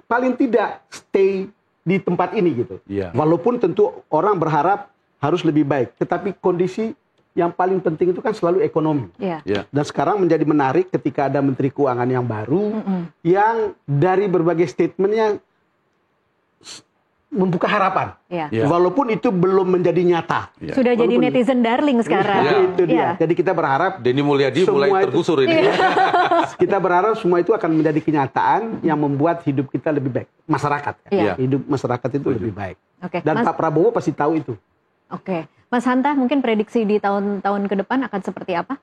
paling tidak stay di tempat ini gitu. Ya. Walaupun tentu orang berharap harus lebih baik, tetapi kondisi yang paling penting itu kan selalu ekonomi. Iya. Ya. Dan sekarang menjadi menarik ketika ada Menteri Keuangan yang baru, yang dari berbagai statementnya membuka harapan. Iya. Ya. Walaupun itu belum menjadi nyata. Ya. Sudah jadi Walaupun- netizen darling sekarang. Iya. Itu dia. Iya. Jadi kita berharap Denny Mulyadi mulai Semua itu- tergusur ini. kita berharap semua itu akan menjadi kenyataan yang membuat hidup kita lebih baik. Masyarakat. Iya. Hidup masyarakat itu lebih baik. Oke, Dan Mas- Pak Prabowo pasti tahu itu. Oke, Mas Hanta, mungkin prediksi di tahun-tahun ke depan akan seperti apa?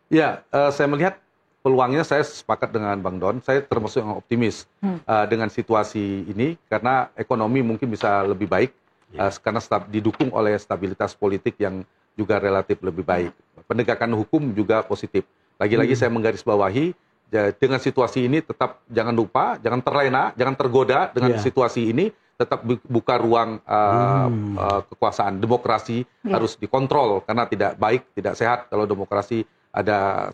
Ya, saya melihat peluangnya, saya sepakat dengan Bang Don. Saya termasuk yang optimis dengan situasi ini, karena ekonomi mungkin bisa lebih baik, karena didukung oleh stabilitas politik yang juga relatif lebih baik. Penegakan hukum juga positif. Lagi-lagi saya menggarisbawahi, dengan situasi ini tetap jangan lupa, jangan terlena, jangan tergoda dengan situasi ini, tetap buka ruang kekuasaan. Demokrasi harus dikontrol, karena tidak baik, tidak sehat kalau demokrasi ada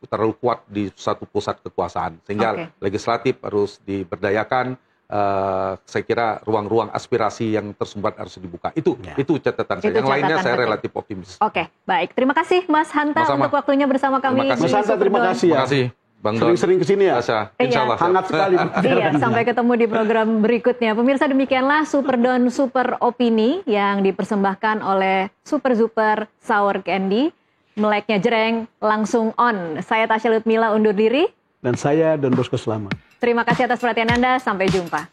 terlalu kuat di satu pusat kekuasaan, sehingga legislatif harus diberdayakan. Saya kira ruang-ruang aspirasi yang tersumbat harus dibuka. Itu catatan saya. Itu Yang lainnya catatan saya penting. relatif optimis. Oke, baik. Terima kasih Mas Hanta Sama-sama. untuk waktunya bersama kami. Terima kasih. di Mas Hanta, terima Superdon. kasih ya. Terima kasih, Bang Don. Sering-sering kesini ya. Asya. Insya Allah. Hangat sekali. Iya, sampai ketemu di program berikutnya. Pemirsa, demikianlah Superdon Super Opini yang dipersembahkan oleh Super Super Sour Candy. Meleknya jreng, langsung on. Saya Tasya Lutmila undur diri. Dan saya Don Bosco Slamet. Terima kasih atas perhatian Anda. Sampai jumpa.